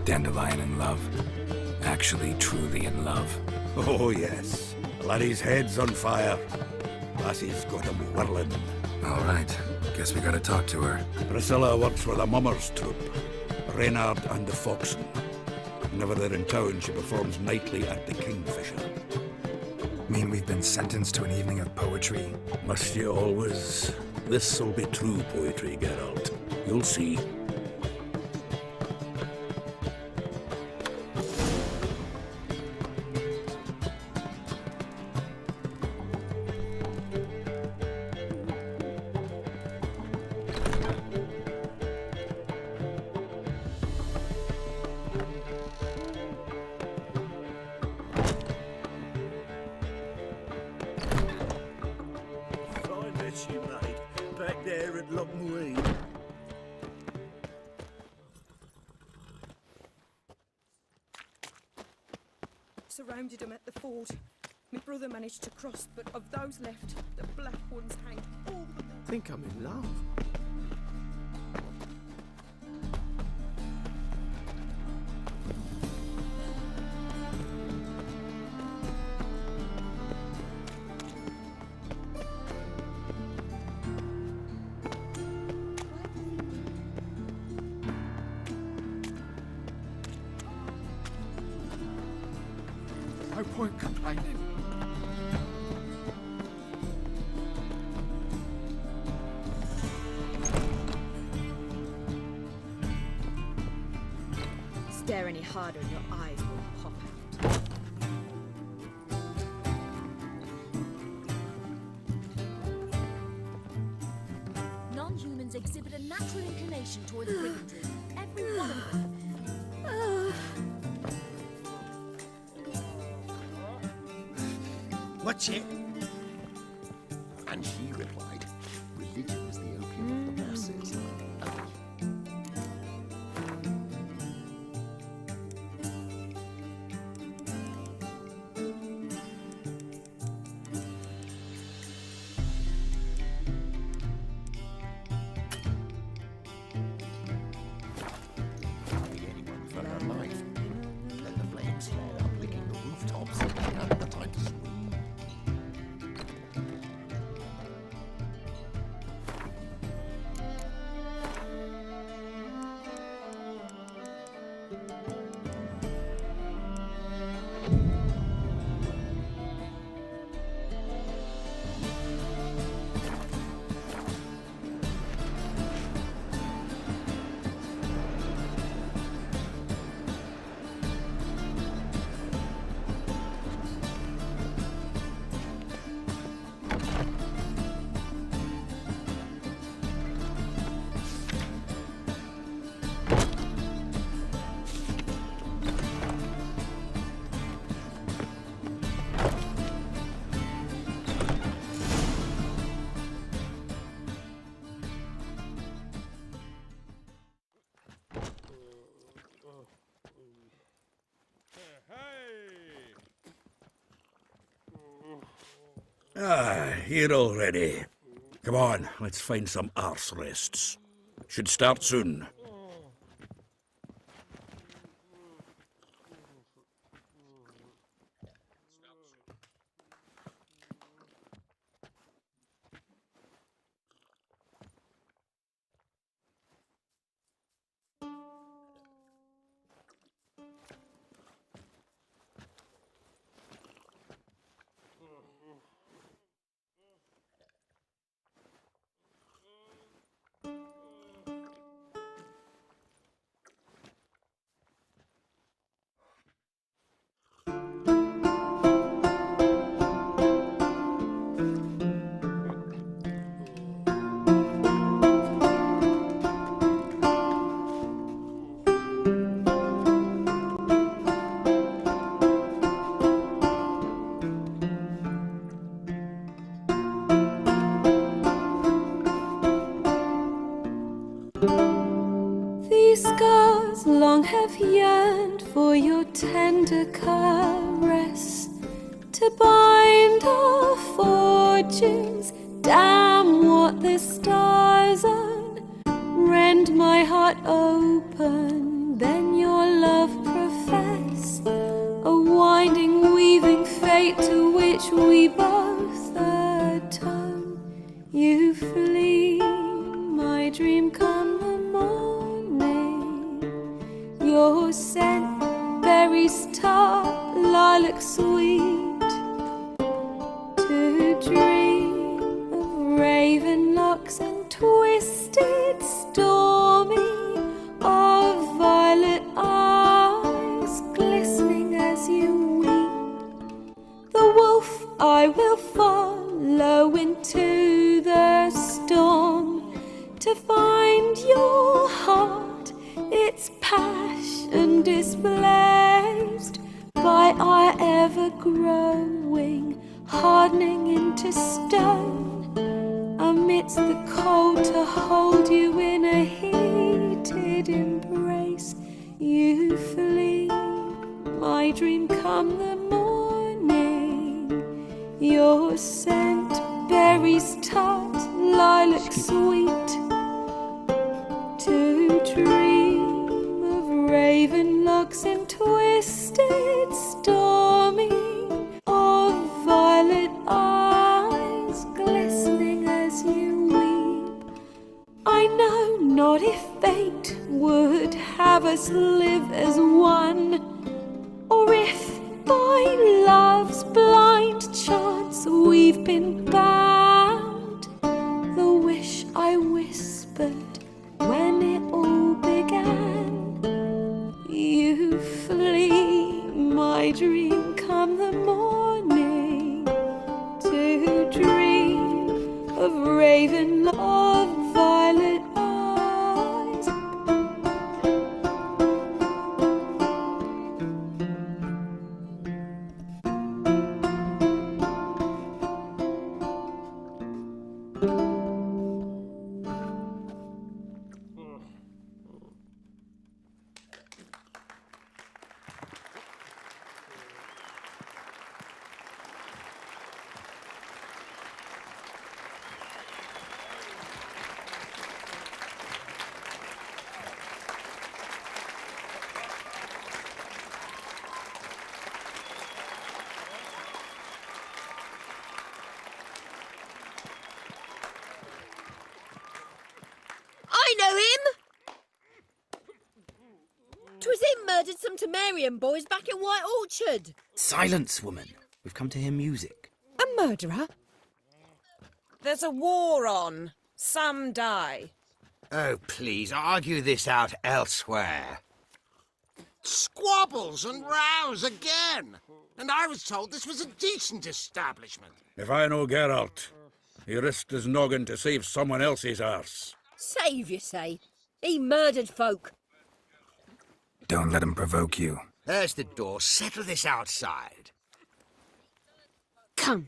Dandelion in love. Actually, truly in love. Oh, yes. Laddie's head's on fire. Lassie's got him whirling. All right. Guess we gotta talk to her. Priscilla works for the Mummers troupe. Reynard and the Foxen. Whenever they're in town, she performs nightly at the Kingfisher. Mean we've been sentenced to an evening of poetry? Must you always? This'll be true poetry, Geralt. You'll see. She made back there at Lockmuir. Surrounded them at the ford. My brother managed to cross, but of those left, the black ones hanged all the way. Think I'm in love. No point complaining. Stare any harder and your eyes will pop out. humans exhibit a natural inclination towards bigotry. Every one of them. What's it? And she replied, religion is the opium of the masses. Hardly anyone felt alive. Then the flames flared up, licking the rooftops, and they hadn't the time to scream. Here already. Come on, let's find some arse rests. Should start soon. These scars long have yearned for your tender caress, to bind our fortunes. Damn what the stars own. Rend my heart open, then your love profess, a winding, weaving fate to which we both atone. You flee, my dream come the morning. Your scent, berries tart, lilac sweet, to dream of raven locks and twisted, stormy, of violet eyes glistening as you weep. The wolf I will follow into the storm, to find your heart, its passion displaced by our ever-growing, hardening into stone, amidst the cold to hold you in a heated embrace. You flee, my dream come the morning, your scent, berries tart, lilac sweet, to dream of raven locks and twisted, stormy, of violet eyes glistening as you weep. I know not if fate would have us live as one, or if by love's blind chance we've been bound. The wish I whispered when it all began. You flee, my dream come the morning, to dream of raven, of violet murdered some Temerian boys back in White Orchard. Silence, woman. We've come to hear music. A murderer? There's a war on. Some die. Oh, please, argue this out elsewhere. Squabbles and rows again. And I was told this was a decent establishment. If I know Geralt, he risked his noggin to save someone else's arse. Save, you say? He murdered folk. Don't let him provoke you. There's the door. Settle this outside. Come.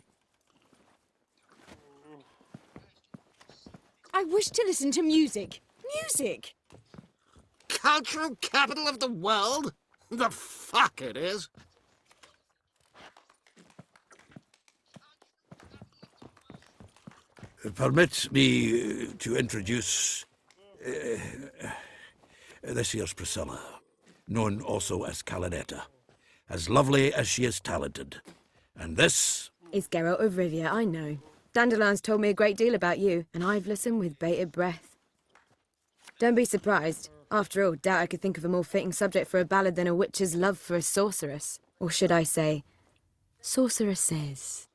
I wish to listen to music. Music! Cultural capital of the world? The fuck it is. Permit me to introduce this year's Priscilla, known also as Calinetta, as lovely as she is talented. And this It's Geralt of Rivia, I know. Dandelion's told me a great deal about you, and I've listened with bated breath. Don't be surprised. After all, doubt I could think of a more fitting subject for a ballad than a witch's love for a sorceress. Or should I say, sorceresses.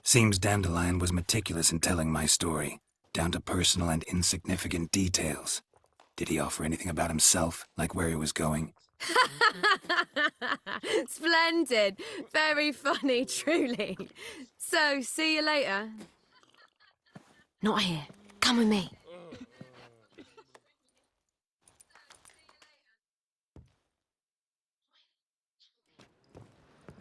Seems Dandelion was meticulous in telling my story, down to personal and insignificant details. Did he offer anything about himself, like where he was going? Splendid. Very funny, truly. So, see you later. Not here. Come with me.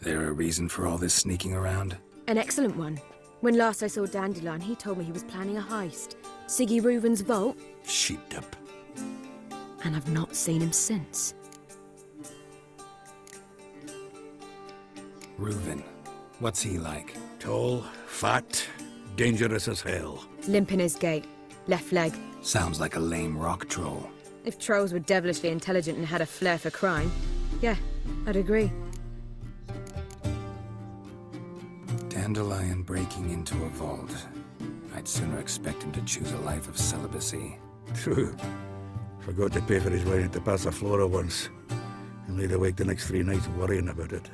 There a reason for all this sneaking around? An excellent one. When last I saw Dandelion, he told me he was planning a heist. Siggy Reuven's vault. sheepdip. And I've not seen him since. Reuven. What's he like? Tall, fat, dangerous as hell. Limp in his gait. Left leg. Sounds like a lame rock troll. If trolls were devilishly intelligent and had a flair for crime, yeah, I'd agree. Dandelion breaking into a vault. I'd sooner expect him to choose a life of celibacy. True. Forgot to pay for his wine at the Passaflora once. And laid awake the next 3 nights worrying about it.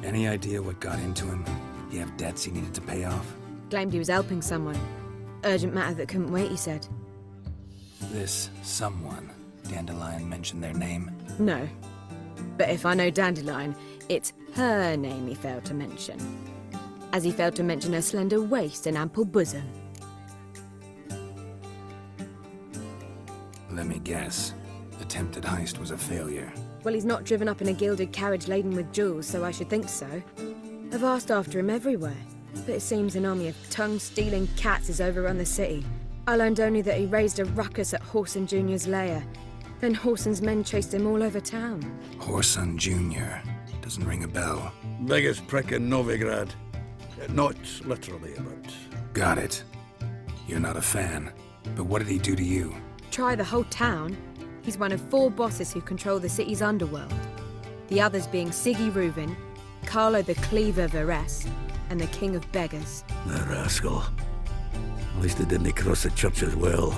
Any idea what got into him? He have debts he needed to pay off? Claimed he was helping someone. Urgent matter that couldn't wait, he said. This someone, Dandelion mentioned their name? No. But if I know Dandelion, it's her name he failed to mention. As he failed to mention her slender waist and ample bosom. Let me guess. Attempted heist was a failure. Well, he's not driven up in a gilded carriage laden with jewels, so I should think so. I've asked after him everywhere, but it seems an army of tongue-stealing cats has overrun the city. I learned only that he raised a ruckus at Horson Jr.'s lair. Then Horson's men chased him all over town. Horson Jr. Doesn't ring a bell. Biggest prick in Novigrad. Not literally, but... Got it. You're not a fan. But what did he do to you? Try the whole town. He's one of 4 bosses who control the city's underworld. The others being Siggy Reuven, Carlo the Cleaver Varese, and the King of Beggars. The rascal. At least they didn't cross the church as well.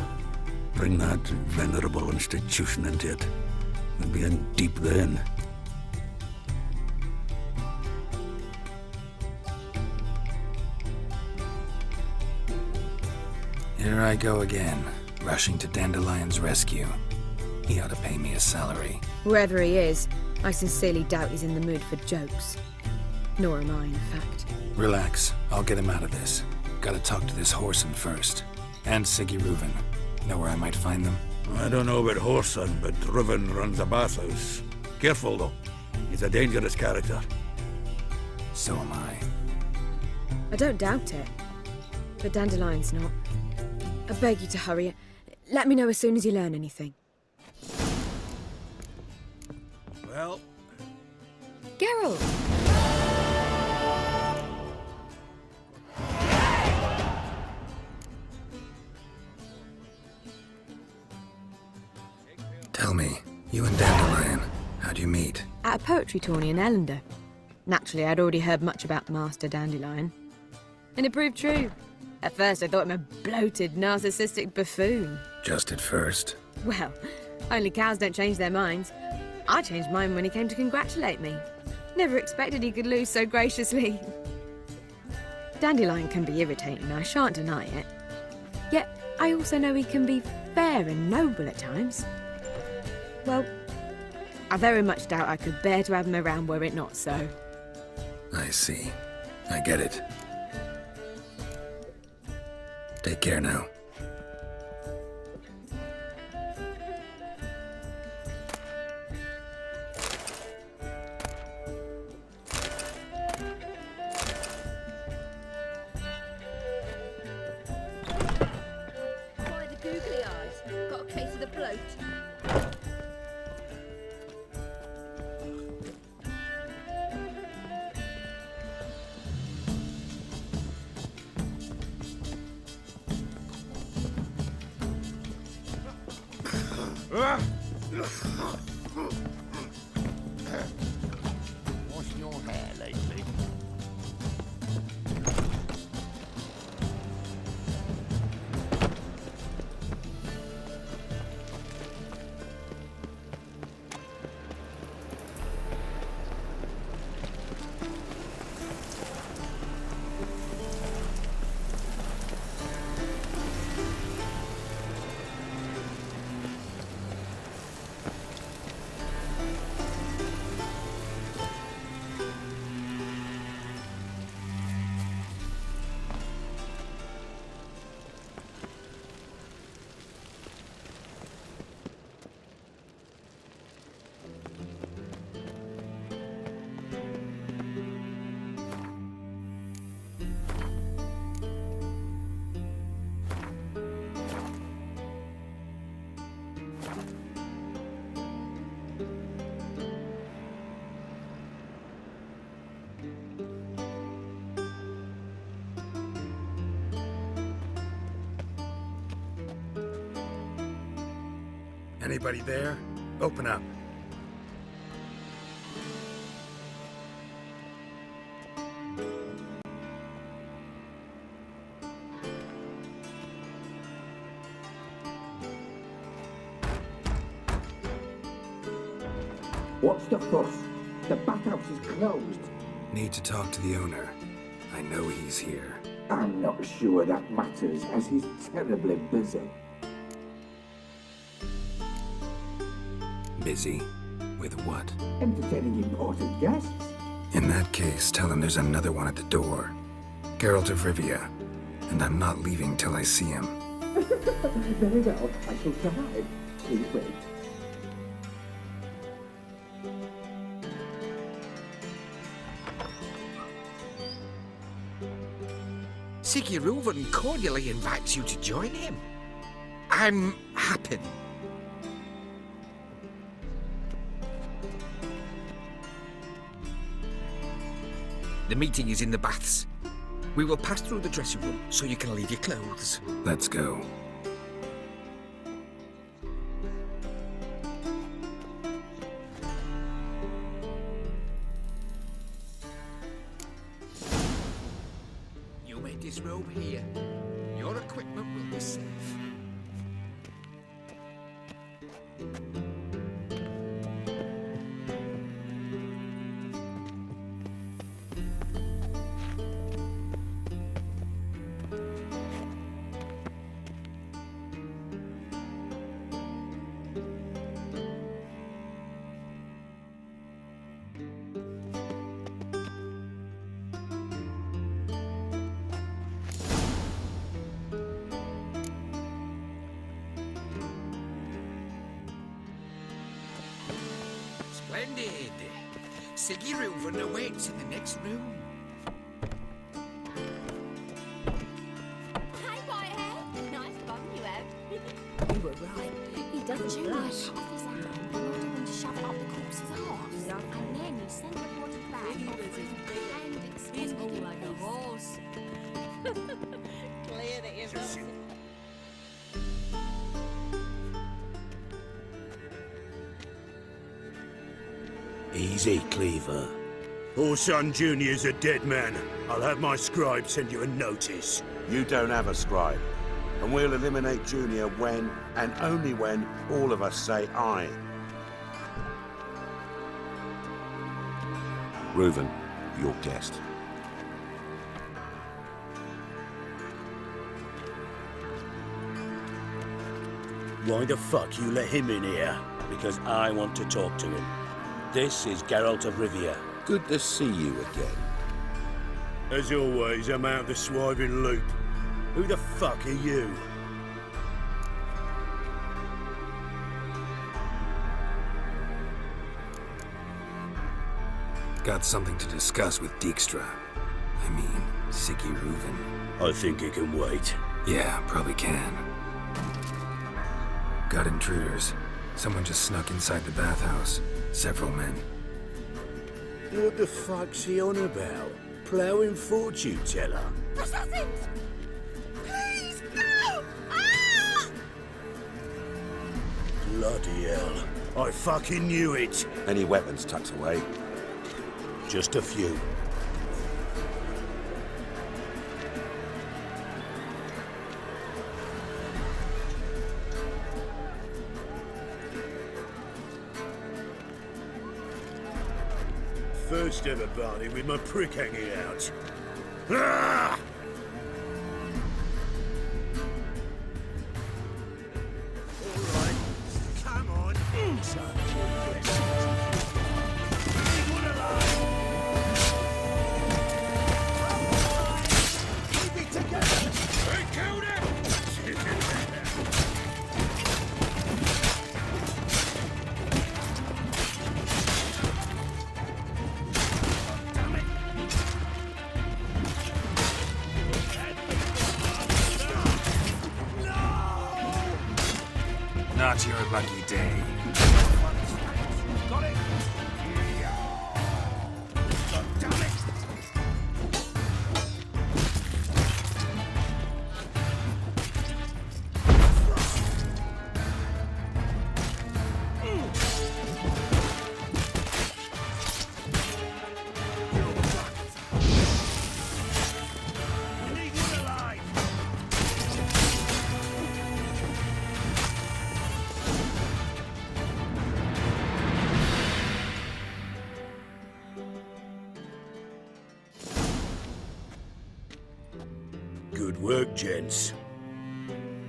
Bring that venerable institution into it. We'd be in deep then. Here I go again, rushing to Dandelion's rescue. He ought to pay me a salary. Wherever he is, I sincerely doubt he's in the mood for jokes. Nor am I, in fact. Relax, I'll get him out of this. Gotta talk to this Horson first. And Siggy Reuven. Know where I might find them? I don't know about Horson, but Reuven runs a bathhouse. Careful, though. He's a dangerous character. So am I. I don't doubt it. But Dandelion's not. I beg you to hurry. Let me know as soon as you learn anything. Well... Geralt! Tell me, you and Dandelion, how'd you meet? At a poetry tourney in Ellender. Naturally, I'd already heard much about Master Dandelion. And it proved true. At first I thought him a bloated, narcissistic buffoon. Just at first. Well, only cows don't change their minds. I changed mine when he came to congratulate me. Never expected he could lose so graciously. Dandelion can be irritating, I shan't deny it. Yet, I also know he can be fair and noble at times. Well, I very much doubt I could bear to have him around were it not so. I see. I get it. Take care now. Why the googly eyes? Got a case of the bloat. Washing your hair lately? Anybody there? Open up. What's the fuss? The bathhouse is closed. Need to talk to the owner. I know he's here. I'm not sure that matters, as he's terribly busy. Busy? With what? Entertaining important guests. In that case, tell him there's another one at the door. Geralt of Rivia. And I'm not leaving till I see him. Very well, I shall try. Please wait. Sigurulven cordially invites you to join him. I'm happy. The meeting is in the baths. We will pass through the dressing room so you can leave your clothes. Let's go. You may disrobe here. Your equipment will be safe. Splendid! Sigurulven awaits in the next room. Hi, Whitehead. Nice bum you have. You were right. He doesn't blush. Off his hand in order than to shove it up the corpse's arse. And then he sent the body back off his hand and extended it like a horse. Clear that you're not. Easy, Cleaver. Orson Jr.'s a dead man. I'll have my scribe send you a notice. You don't have a scribe. And we'll eliminate Junior when, and only when, all of us say aye. Reuven, your guest. Why the fuck you let him in here? Because I want to talk to him. This is Geralt of Rivia. Good to see you again. As always, I'm out of the swiving loop. Who the fuck are you? Got something to discuss with Dijkstra. I mean, Siggy Reuven. I think he can wait. Yeah, probably can. Got intruders. Someone just snuck inside the bathhouse. Several men. What the fuck's he on about? Ploughing fortune teller? Assassins! Please, no! Ah! Bloody hell. I fucking knew it. Any weapons tucked away? Just a few. First ever party with my prick hanging out. Ah! All right, come on. Keep it together. Hey, killed it. Not your lucky day. Got it. God damn it. We need one alive. Good work, gents.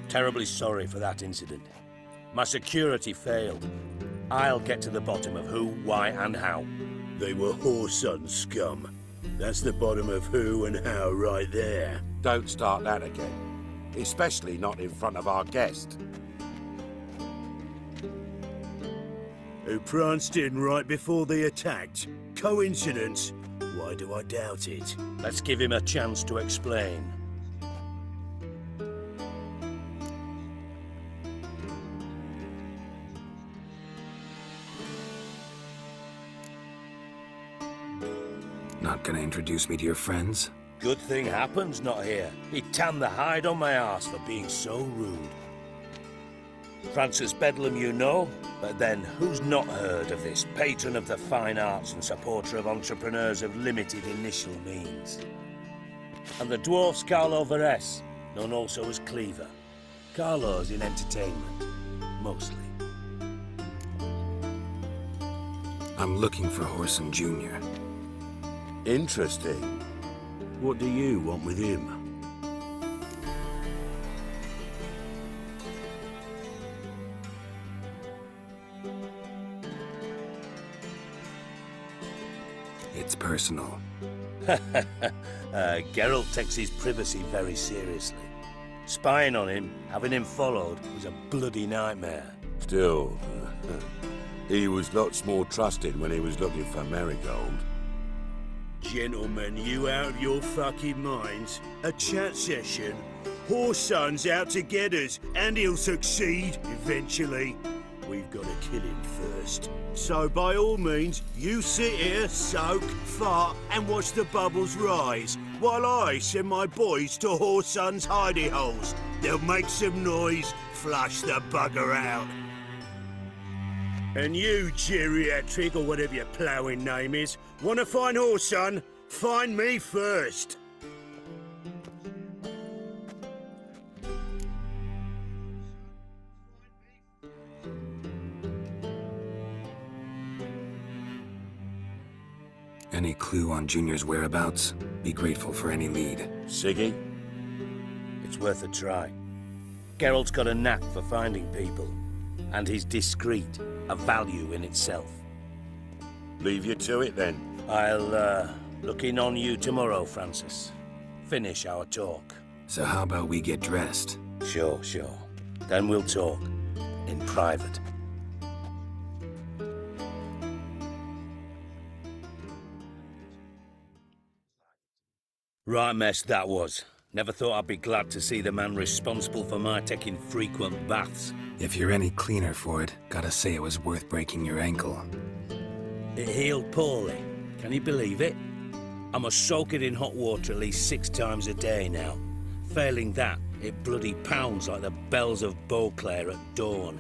Terribly sorry for that incident. My security failed. I'll get to the bottom of who, why, and how. They were whoreson scum. That's the bottom of who and how right there. Don't start that again. Especially not in front of our guest. Who pranced in right before they attacked. Coincidence? Why do I doubt it? Let's give him a chance to explain. Not gonna introduce me to your friends? Good thing Happen's not here. He tanned the hide on my arse for being so rude. Francis Bedlam you know, but then who's not heard of this patron of the fine arts and supporter of entrepreneurs of limited initial means? And the dwarf's Carlo Veres, known also as Cleaver. Carlo's in entertainment, mostly. I'm looking for Whoreson Jr. Interesting. What do you want with him? It's personal. Geralt takes his privacy very seriously. Spying on him, having him followed, was a bloody nightmare. Still, he was lots more trusted when he was looking for Marigold. Gentlemen, you out of your fucking minds? A chat session? Whoreson's out to get us, and he'll succeed, eventually. We've got to kill him first. So by all means, you sit here, soak, fart, and watch the bubbles rise, while I send my boys to Whoreson's hidey holes. They'll make some noise, flush the bugger out. And you, geriatric, or whatever your ploughing name is, Want to find horse, son? Find me first. Any clue on Junior's whereabouts? Be grateful for any lead. Siggy? It's worth a try. Geralt's got a knack for finding people. And he's discreet, a value in itself. Leave you to it then. I'll, look in on you tomorrow, Francis. Finish our talk. So how about we get dressed? Sure. Then we'll talk. In private. Right mess that was. Never thought I'd be glad to see the man responsible for my taking frequent baths. If you're any cleaner for it, gotta say it was worth breaking your ankle. It healed poorly. Can you believe it? I must soak it in hot water at least 6 times a day now. Failing that, it bloody pounds like the bells of Beauclair at dawn.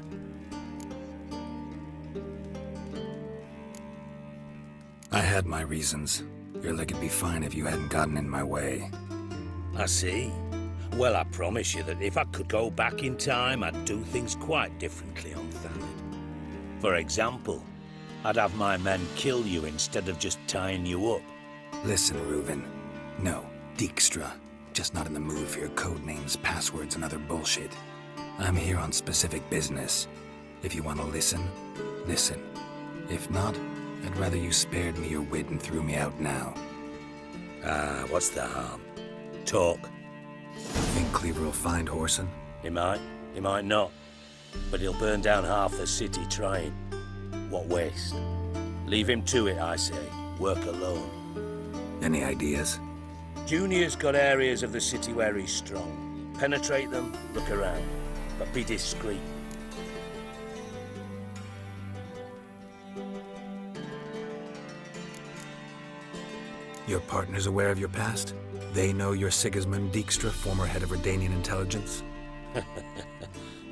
I had my reasons. Your leg would be fine if you hadn't gotten in my way. I see. Well, I promise you that if I could go back in time, I'd do things quite differently on Thanedd. For example, I'd have my men kill you instead of just tying you up. Listen, Reuven. No, Dijkstra. Just not in the mood for your code names, passwords, and other bullshit. I'm here on specific business. If you want to listen, listen. If not, I'd rather you spared me your wit and threw me out now. What's the harm? Talk. Think Cleaver will find Whoreson? He might not. But he'll burn down half the city trying. What waste. Leave him to it, I say. Work alone. Any ideas? Junior's got areas of the city where he's strong. Penetrate them, look around. But be discreet. Your partner's aware of your past? They know you're Sigismund Dijkstra, former head of Redanian intelligence?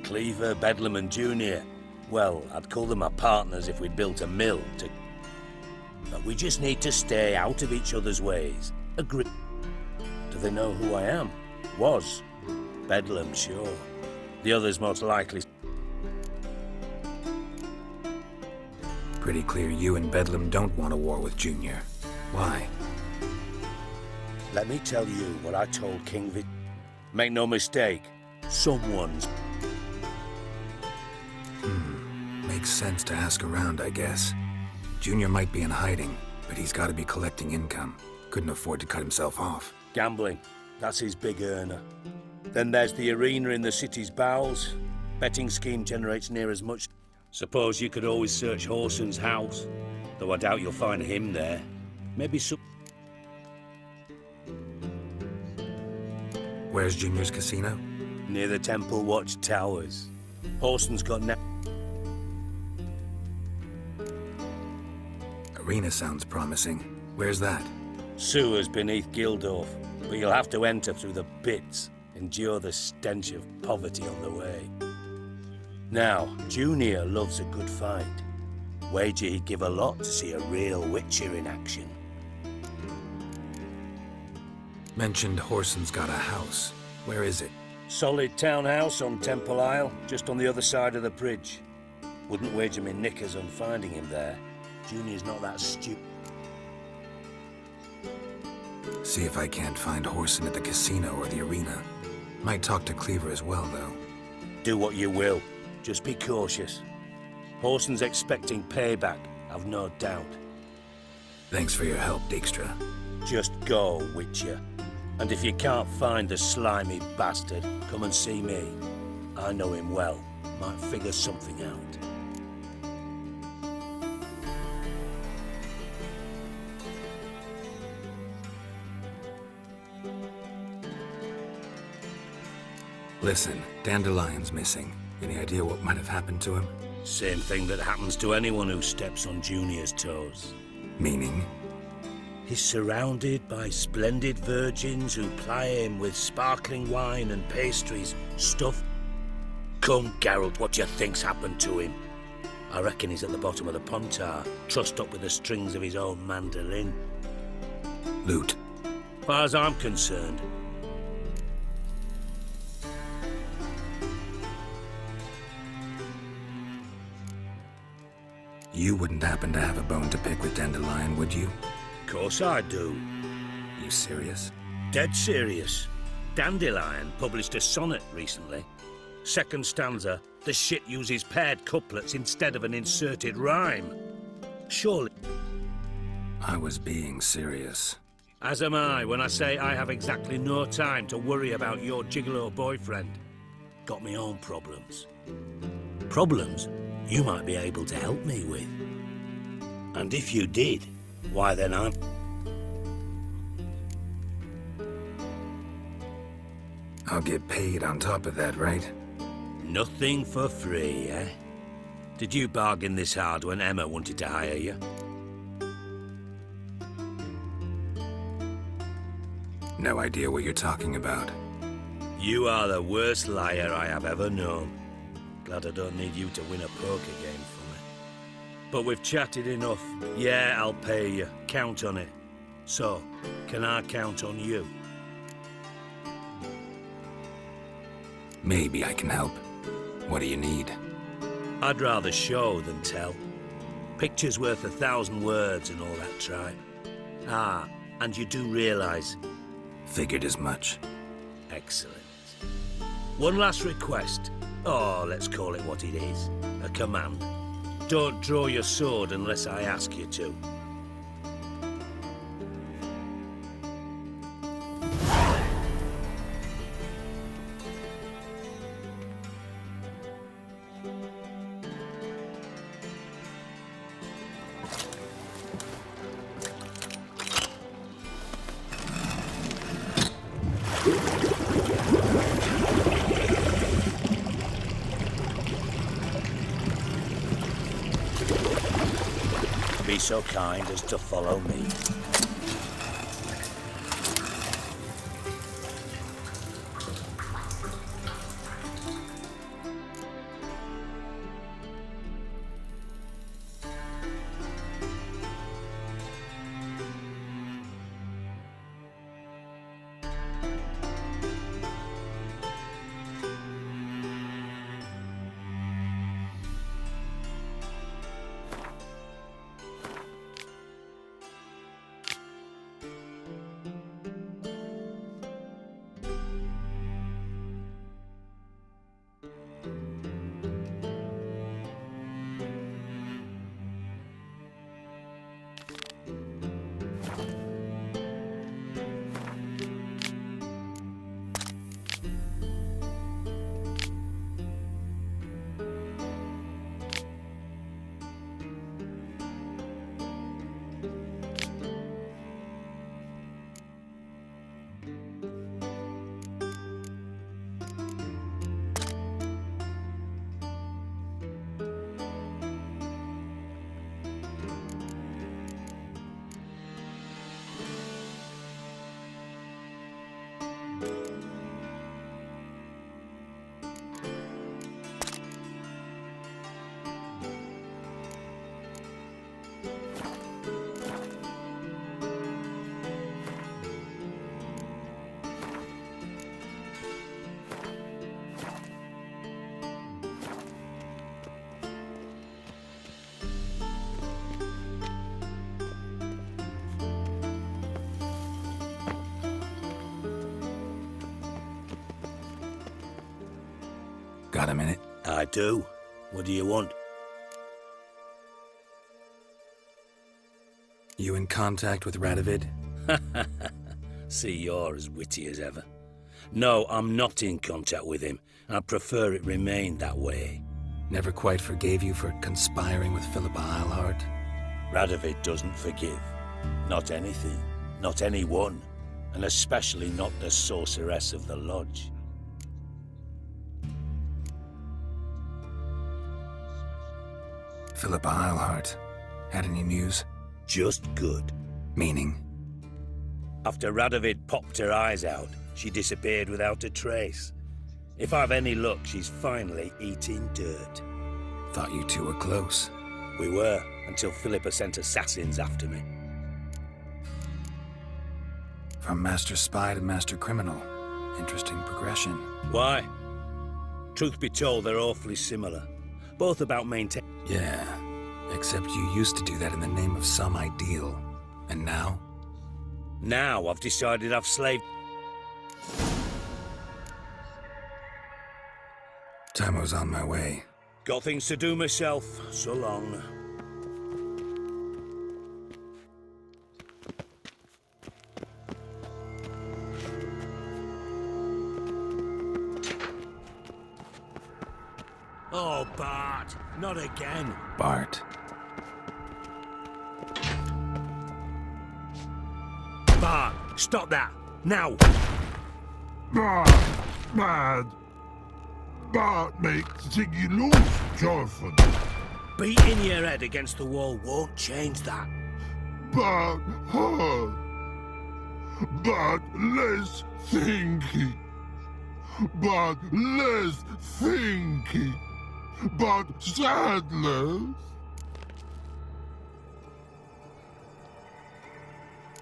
Cleaver, Bedlam and Junior. Well, I'd call them our partners if we'd built a mill to... But we just need to stay out of each other's ways. Agree. Do they know who I am? Was. Bedlam, sure. The others most likely... Pretty clear you and Bedlam don't want a war with Junior. Why? Let me tell you what I told King Vid... Make no mistake, someone's... Makes sense to ask around, I guess. Junior might be in hiding, but he's got to be collecting income. Couldn't afford to cut himself off. Gambling, that's his big earner. Then there's the arena in the city's bowels. Betting scheme generates near as much... Suppose you could always search Whoreson's house, though I doubt you'll find him there. Maybe some... Where's Junior's casino? Near the Temple Watch Towers. Whoreson's got Arena sounds promising. Where's that? Sewers beneath Gildorf, but you'll have to enter through the pits, endure the stench of poverty on the way. Now, Junior loves a good fight. Wager he'd give a lot to see a real Witcher in action. Mentioned Whoreson's got a house. Where is it? Solid townhouse on Temple Isle, just on the other side of the bridge. Wouldn't wager me knickers on finding him there. Junior's not that stupid. See if I can't find Whoreson at the casino or the arena. Might talk to Cleaver as well, though. Do what you will. Just be cautious. Whoreson's expecting payback, I've no doubt. Thanks for your help, Dijkstra. Just go, Witcher. And if you can't find the slimy bastard, come and see me. I know him well. Might figure something out. Listen, Dandelion's missing. Any idea what might have happened to him? Same thing that happens to anyone who steps on Junior's toes. Meaning? He's surrounded by splendid virgins who ply him with sparkling wine and pastries, stuff. Come, Geralt, what do you think's happened to him? I reckon he's at the bottom of the Pontar, trussed up with the strings of his own mandolin. Loot. Far as I'm concerned. You wouldn't happen to have a bone to pick with Dandelion, would you? Of course I do. You serious? Dead serious. Dandelion published a sonnet recently. Second stanza, the shit uses paired couplets instead of an inserted rhyme. Surely... I was being serious. As am I when I say I have exactly no time to worry about your gigolo boyfriend. Got me own problems. Problems you might be able to help me with. And if you did, why then I'm... I'll get paid on top of that, right? Nothing for free, eh? Did you bargain this hard when Emma wanted to hire you? No idea what you're talking about. You are the worst liar I have ever known. Glad I don't need you to win a poker game for me. But we've chatted enough. Yeah, I'll pay you. Count on it. So, can I count on you? Maybe I can help. What do you need? I'd rather show than tell. Picture's worth 1,000 words and all that tripe. Ah, and you do realise... Figured as much. Excellent. One last request. Oh, let's call it what it is. A command. Don't draw your sword unless I ask you to. Be so kind as to follow me. Got a minute? I do. What do you want? You in contact with Radovid? See, you're as witty as ever. No, I'm not in contact with him. I prefer it remained that way. Never quite forgave you for conspiring with Philippa Eilhart? Radovid doesn't forgive. Not anything. Not anyone. And especially not the sorceress of the lodge. Philippa Eilhart. Had any news? Just good. Meaning? After Radovid popped her eyes out, she disappeared without a trace. If I've any luck, she's finally eating dirt. Thought you two were close. We were, until Philippa sent assassins after me. From master spy to master criminal. Interesting progression. Why? Truth be told, they're awfully similar. Both about maintaining... Yeah, except you used to do that in the name of some ideal. And now? Now I've decided I've slaved... Tamo's on my way. Got things to do myself. So long. Oh, Bart, not again. Bart. Bart, stop that, now. Bart, mad. Bart makes Ziggy lose, Jorfin. Beating your head against the wall won't change that. Bart hard. Bart less thinky. Bart less thinky. But sadness.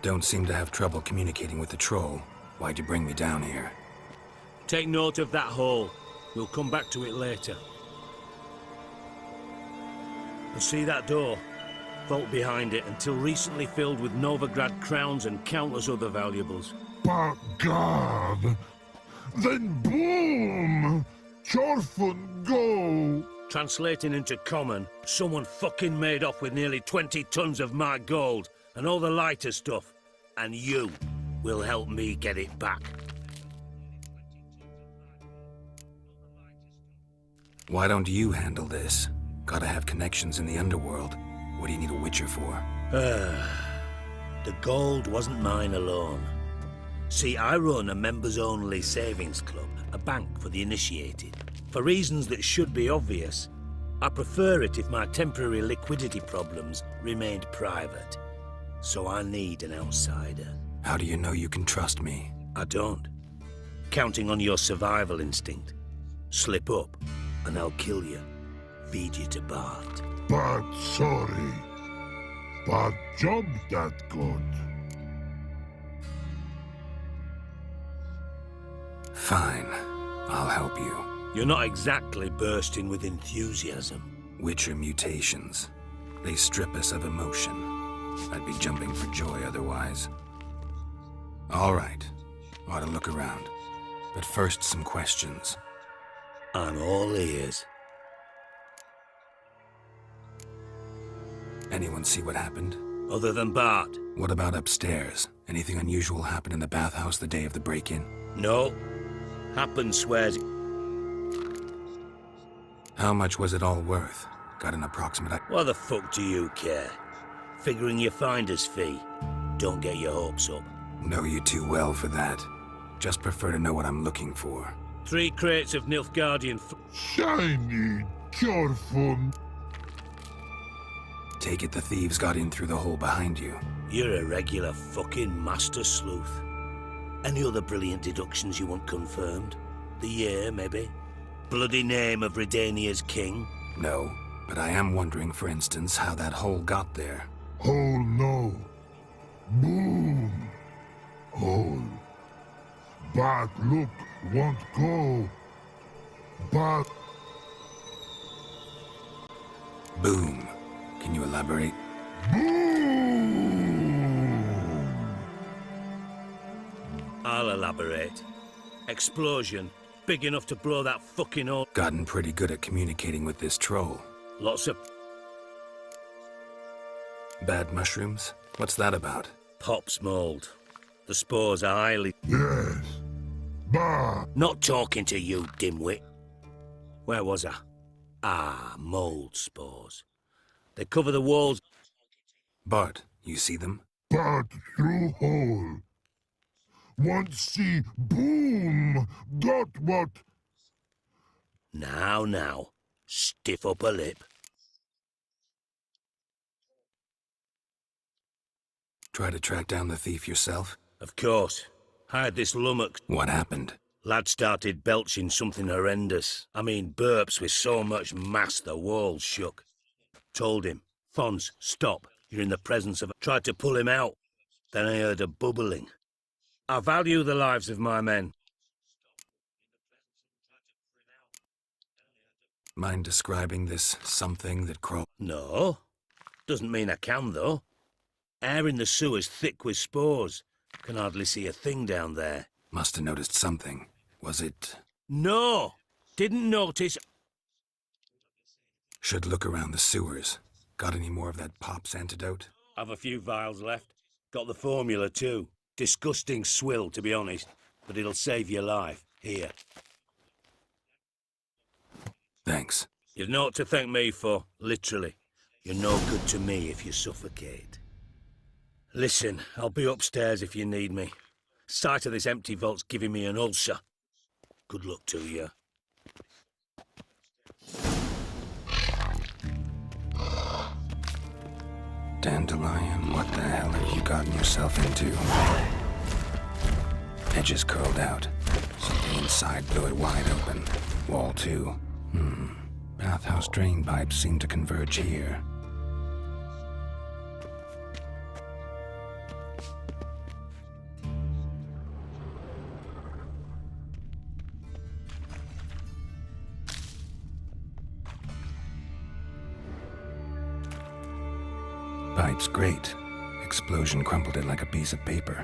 Don't seem to have trouble communicating with the troll. Why'd you bring me down here? Take note of that hole. We'll come back to it later. And see that door? Vault behind it, until recently filled with Novigrad crowns and countless other valuables. But God! Then boom! Chorfun go! Translating into common, someone fucking made off with nearly 20 tons of my gold and all the lighter stuff. And you will help me get it back. Why don't you handle this? Gotta have connections in the underworld. What do you need a Witcher for? The gold wasn't mine alone. See, I run a members-only savings club, a bank for the initiated. For reasons that should be obvious, I prefer it if my temporary liquidity problems remained private. So I need an outsider. How do you know you can trust me? I don't. Counting on your survival instinct. Slip up, and I'll kill you. Feed you to Bart. But sorry. But job that good. Fine. I'll help you. You're not exactly bursting with enthusiasm. Witcher mutations. They strip us of emotion. I'd be jumping for joy otherwise. All right. Ought to look around. But first, some questions. I'm all ears. Anyone see what happened? Other than Bart? What about upstairs? Anything unusual happen in the bathhouse the day of the break-in? No. Happen swears... How much was it all worth? Got an approximate... Why the fuck do you care? Figuring your finder's fee. Don't get your hopes up. Know you too well for that. Just prefer to know what I'm looking for. 3 crates of Nilfgaardian... Shiny, Chorfun. Take it the thieves got in through the hole behind you. You're a regular fucking master sleuth. Any other brilliant deductions you want confirmed? The year, maybe? Bloody name of Redania's king? No, but I am wondering, for instance, how that hole got there. Hole no. Boom. Hole. But look, won't go. But... Boom. Can you elaborate? I'll elaborate. Explosion. Big enough to blow that fucking hole. Gotten pretty good at communicating with this troll. Lots of... Bad mushrooms? What's that about? Pops mold. The spores are highly... Yes. Bah. Not talking to you, dimwit. Where was I? Ah, mold spores. They cover the walls... Bart, you see them? But through hole. Want see boom. Got what? Now. Stiff upper lip. Try to track down the thief yourself? Of course. Hired this lummox. What happened? Lad started belching something horrendous. I mean, burps with so much mass the walls shook. Told him, Fons, stop. You're in the presence of... Tried to pull him out. Then I heard a bubbling. I value the lives of my men. Mind describing this something that crawled? No. Doesn't mean I can, though. Air in the sewer's thick with spores. Can hardly see a thing down there. Must have noticed something. Was it... No! Didn't notice... Should look around the sewers. Got any more of that Pop's antidote? I've a few vials left. Got the formula, too. Disgusting swill, to be honest. But it'll save your life. Here. Thanks. You've naught to thank me for, literally. You're no good to me if you suffocate. Listen, I'll be upstairs if you need me. Sight of this empty vault's giving me an ulcer. Good luck to you. Dandelion, what the hell have you gotten yourself into? Edges curled out. Something inside blew it wide open. Wall too. Bathhouse drain pipes seem to converge here. Pipe's great. Explosion crumpled it like a piece of paper.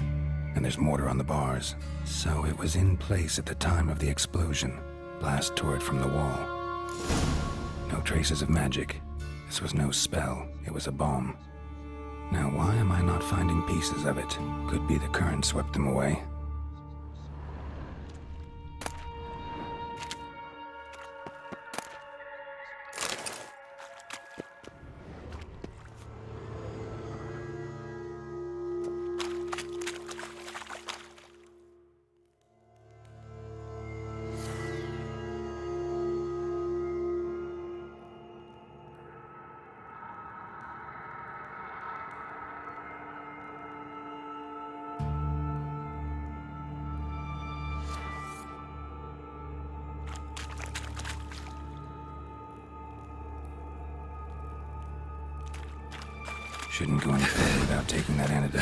And there's mortar on the bars. So it was in place at the time of the explosion. Blast tore it from the wall. No traces of magic. This was no spell. It was a bomb. Now why am I not finding pieces of it? Could be the current swept them away. Shouldn't go any further without taking that antidote.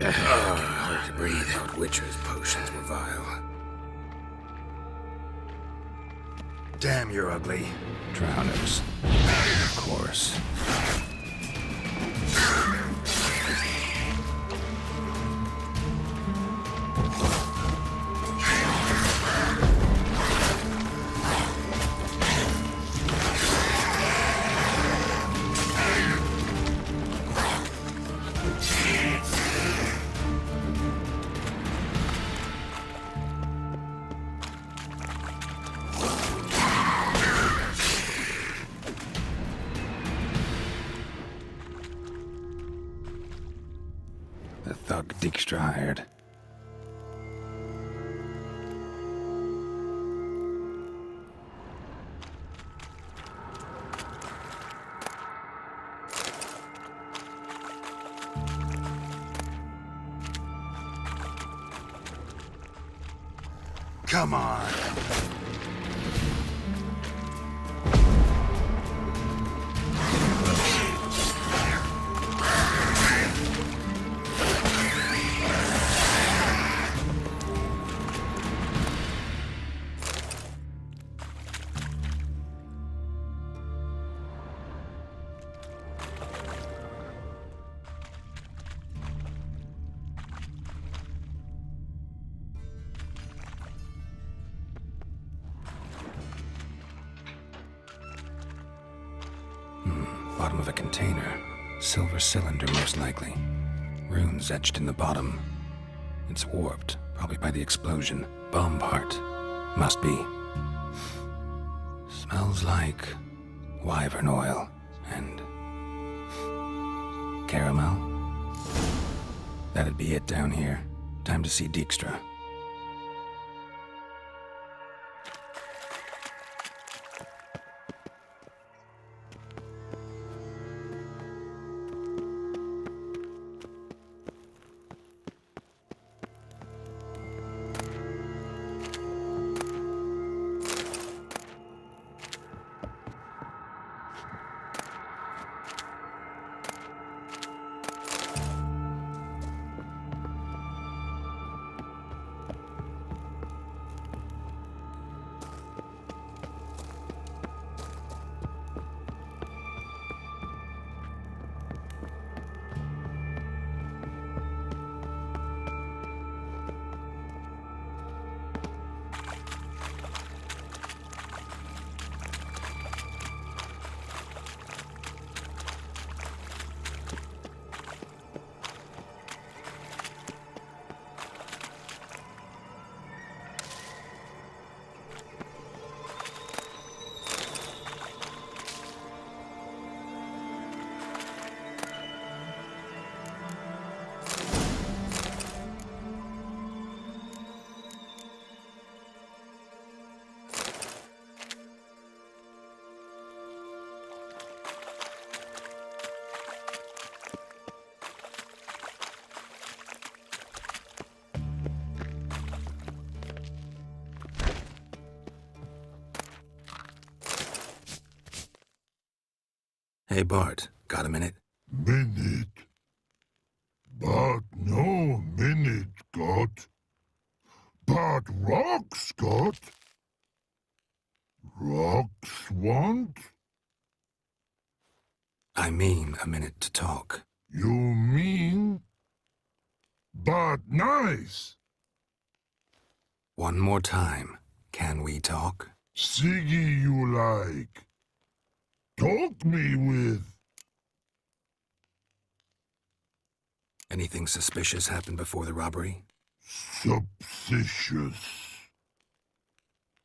Hard to breathe. Thought Witcher's potions were vile. Damn, you're ugly. Drowners. Of course. The thug Dijkstra hired. Come on. Bottom of a container. Silver cylinder, most likely. Runes etched in the bottom. It's warped, probably by the explosion. Bomb part. Must be. Smells like wyvern oil and caramel. That'd be it down here. Time to see Dijkstra. Hey, Bart, got a minute? Minute. But no minute got. But rocks got. Rocks want? I mean a minute to talk. You mean? But nice. One more time. Can we talk? Siggy you like. Talk me with. Anything suspicious happened before the robbery? Suspicious.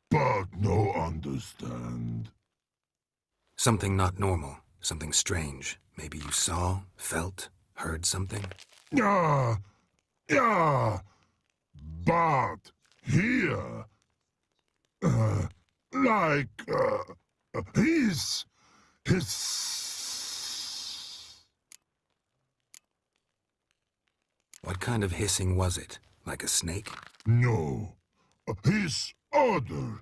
But no understand. Something not normal. Something strange. Maybe you saw, felt, heard something? Yeah. But here. His. What kind of hissing was it? Like a snake? No. His other.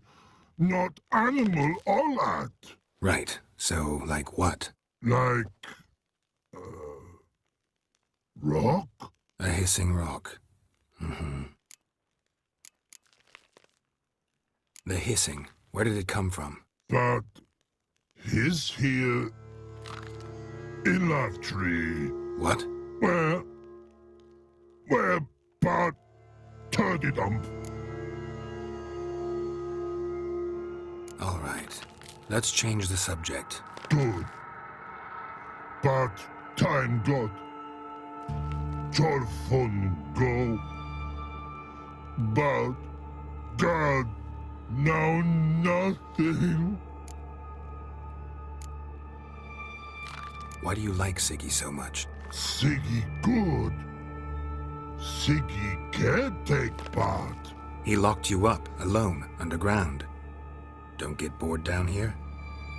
Not animal all at. Right. So, like what? Like. Rock? A hissing rock. The hissing. Where did it come from? But. His here. In that tree. What? Where but turdy dump. All right. Let's change the subject. Good. But time got. Your fun go. But God, now nothing. Why do you like Siggy so much? Siggy good. Siggy can't take part. He locked you up, alone, underground. Don't get bored down here?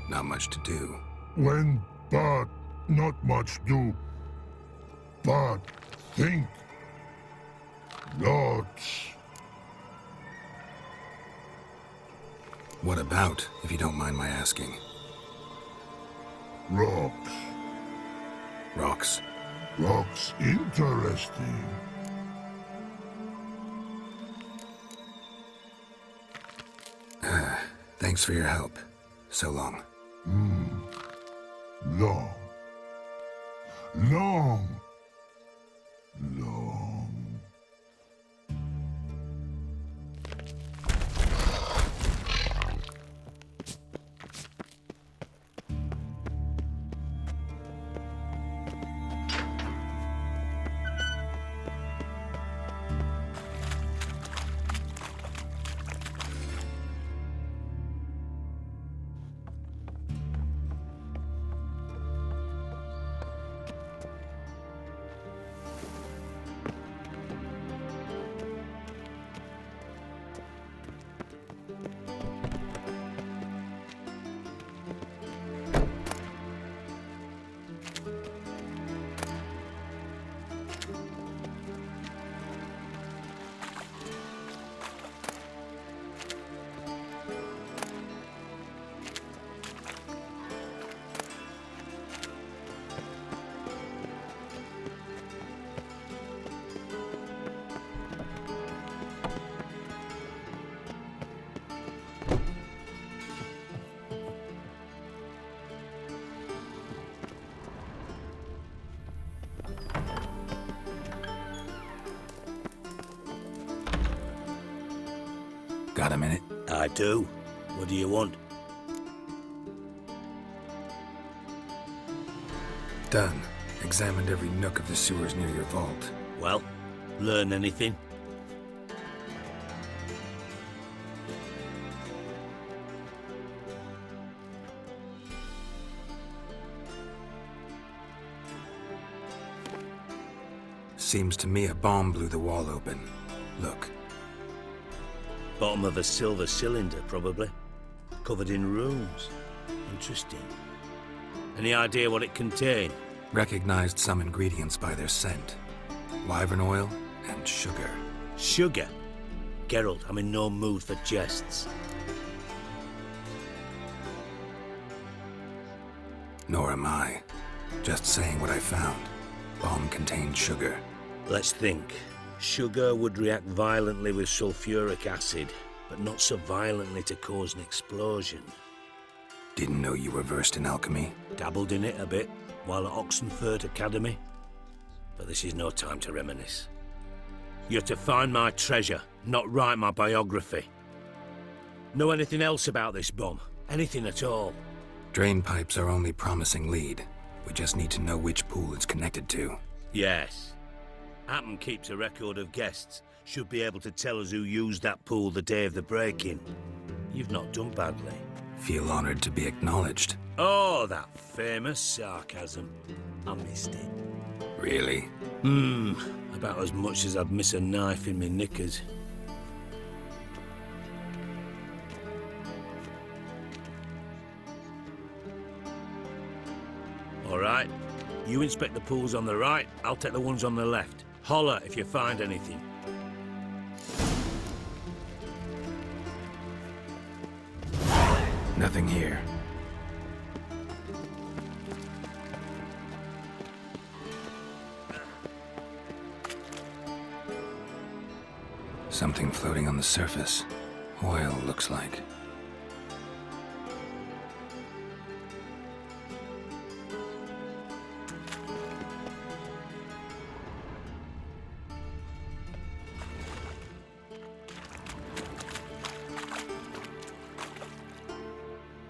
Not much to do. When but not much do. But think. Lots. What about, if you don't mind my asking? Rocks. Rocks? Rocks interesting. Thanks for your help. So long. Long. Long. Got a minute? I do. What do you want? Done. Examined every nook of the sewers near your vault. Well, learn anything? Seems to me a bomb blew the wall open. Look. Bottom of a silver cylinder, probably. Covered in runes. Interesting. Any idea what it contained? Recognized some ingredients by their scent. Wyvern oil and sugar. Sugar? Geralt, I'm in no mood for jests. Nor am I. Just saying what I found. Bomb contained sugar. Let's think. Sugar would react violently with sulfuric acid, but not so violently to cause an explosion. Didn't know you were versed in alchemy. Dabbled in it a bit while at Oxenford Academy. But this is no time to reminisce. You're to find my treasure, not write my biography. Know anything else about this bomb? Anything at all? Drain pipes are only promising lead. We just need to know which pool it's connected to. Yes. Hammond keeps a record of guests. Should be able to tell us who used that pool the day of the break-in. You've not done badly. Feel honored to be acknowledged. Oh, that famous sarcasm. I missed it. Really? About as much as I'd miss a knife in me knickers. All right. You inspect the pools on the right, I'll take the ones on the left. Holler if you find anything. Nothing here. Something floating on the surface. Oil, looks like.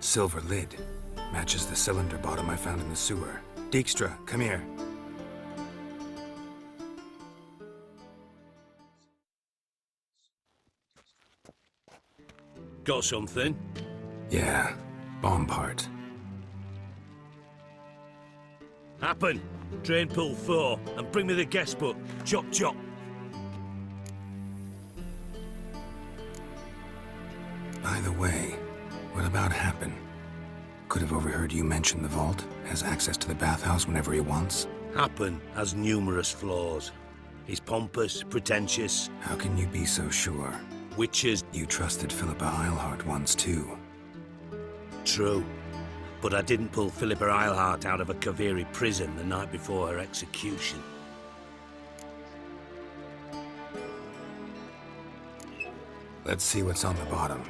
Silver lid. Matches the cylinder bottom I found in the sewer. Dijkstra, come here. Got something? Yeah, bomb part. Happen. Drain pool 4, and bring me the guest book. Chop chop. By the way, what about Happen? Could have overheard you mention the vault. Has access to the bathhouse whenever he wants. Happen has numerous flaws. He's pompous, pretentious. How can you be so sure? Witches. You trusted Philippa Eilhart once too. True. But I didn't pull Philippa Eilhart out of a Kaviri prison the night before her execution. Let's see what's on the bottom.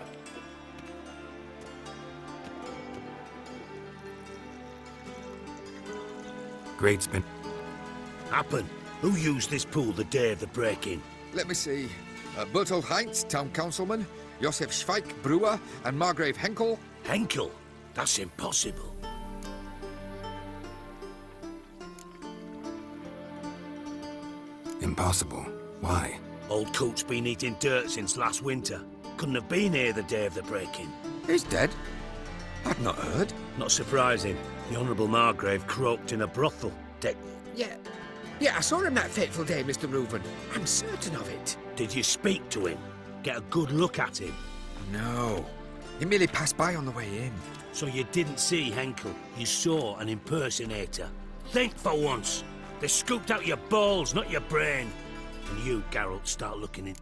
Great spin. Happen. Who used this pool the day of the break-in? Let me see. Bertold Heinz, town councilman, Josef Schweik, brewer, and Margrave Henkel. Henkel? That's impossible. Impossible? Why? Old coot's been eating dirt since last winter. Couldn't have been here the day of the break-in. He's dead? I'd not heard. Not surprising. The Honourable Margrave croaked in a brothel. Yeah, I saw him that fateful day, Mr. Reuben. I'm certain of it. Did you speak to him? Get a good look at him? No. He merely passed by on the way in. So you didn't see Henkel? You saw an impersonator? Think for once. They scooped out your balls, not your brain. And you, Geralt, start looking in.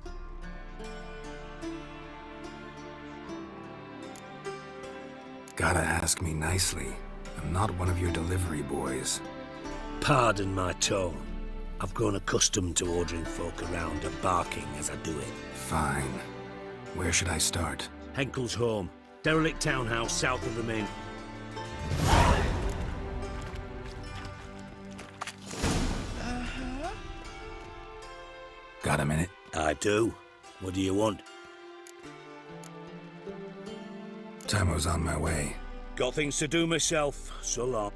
Gotta ask me nicely. I'm not one of your delivery boys. Pardon my tone. I've grown accustomed to ordering folk around and barking as I do it. Fine. Where should I start? Henkel's home. Derelict townhouse south of the main... Got a minute? I do. What do you want? Tamo's on my way. Got things to do myself. So long.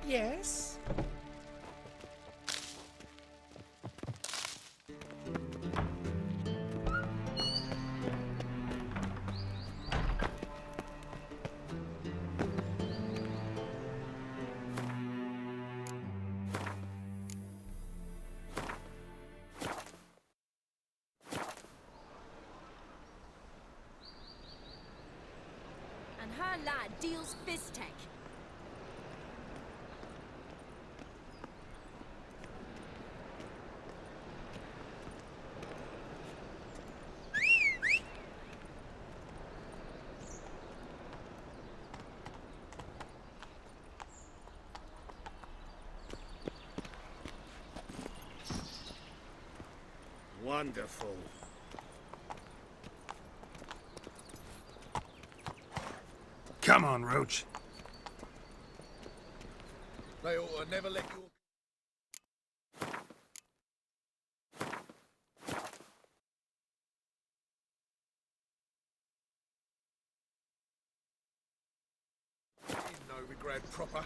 Yes? And her lad deals fizz tech. wonderful. Come on, Roach. They ought to never let you... In Novigrad proper.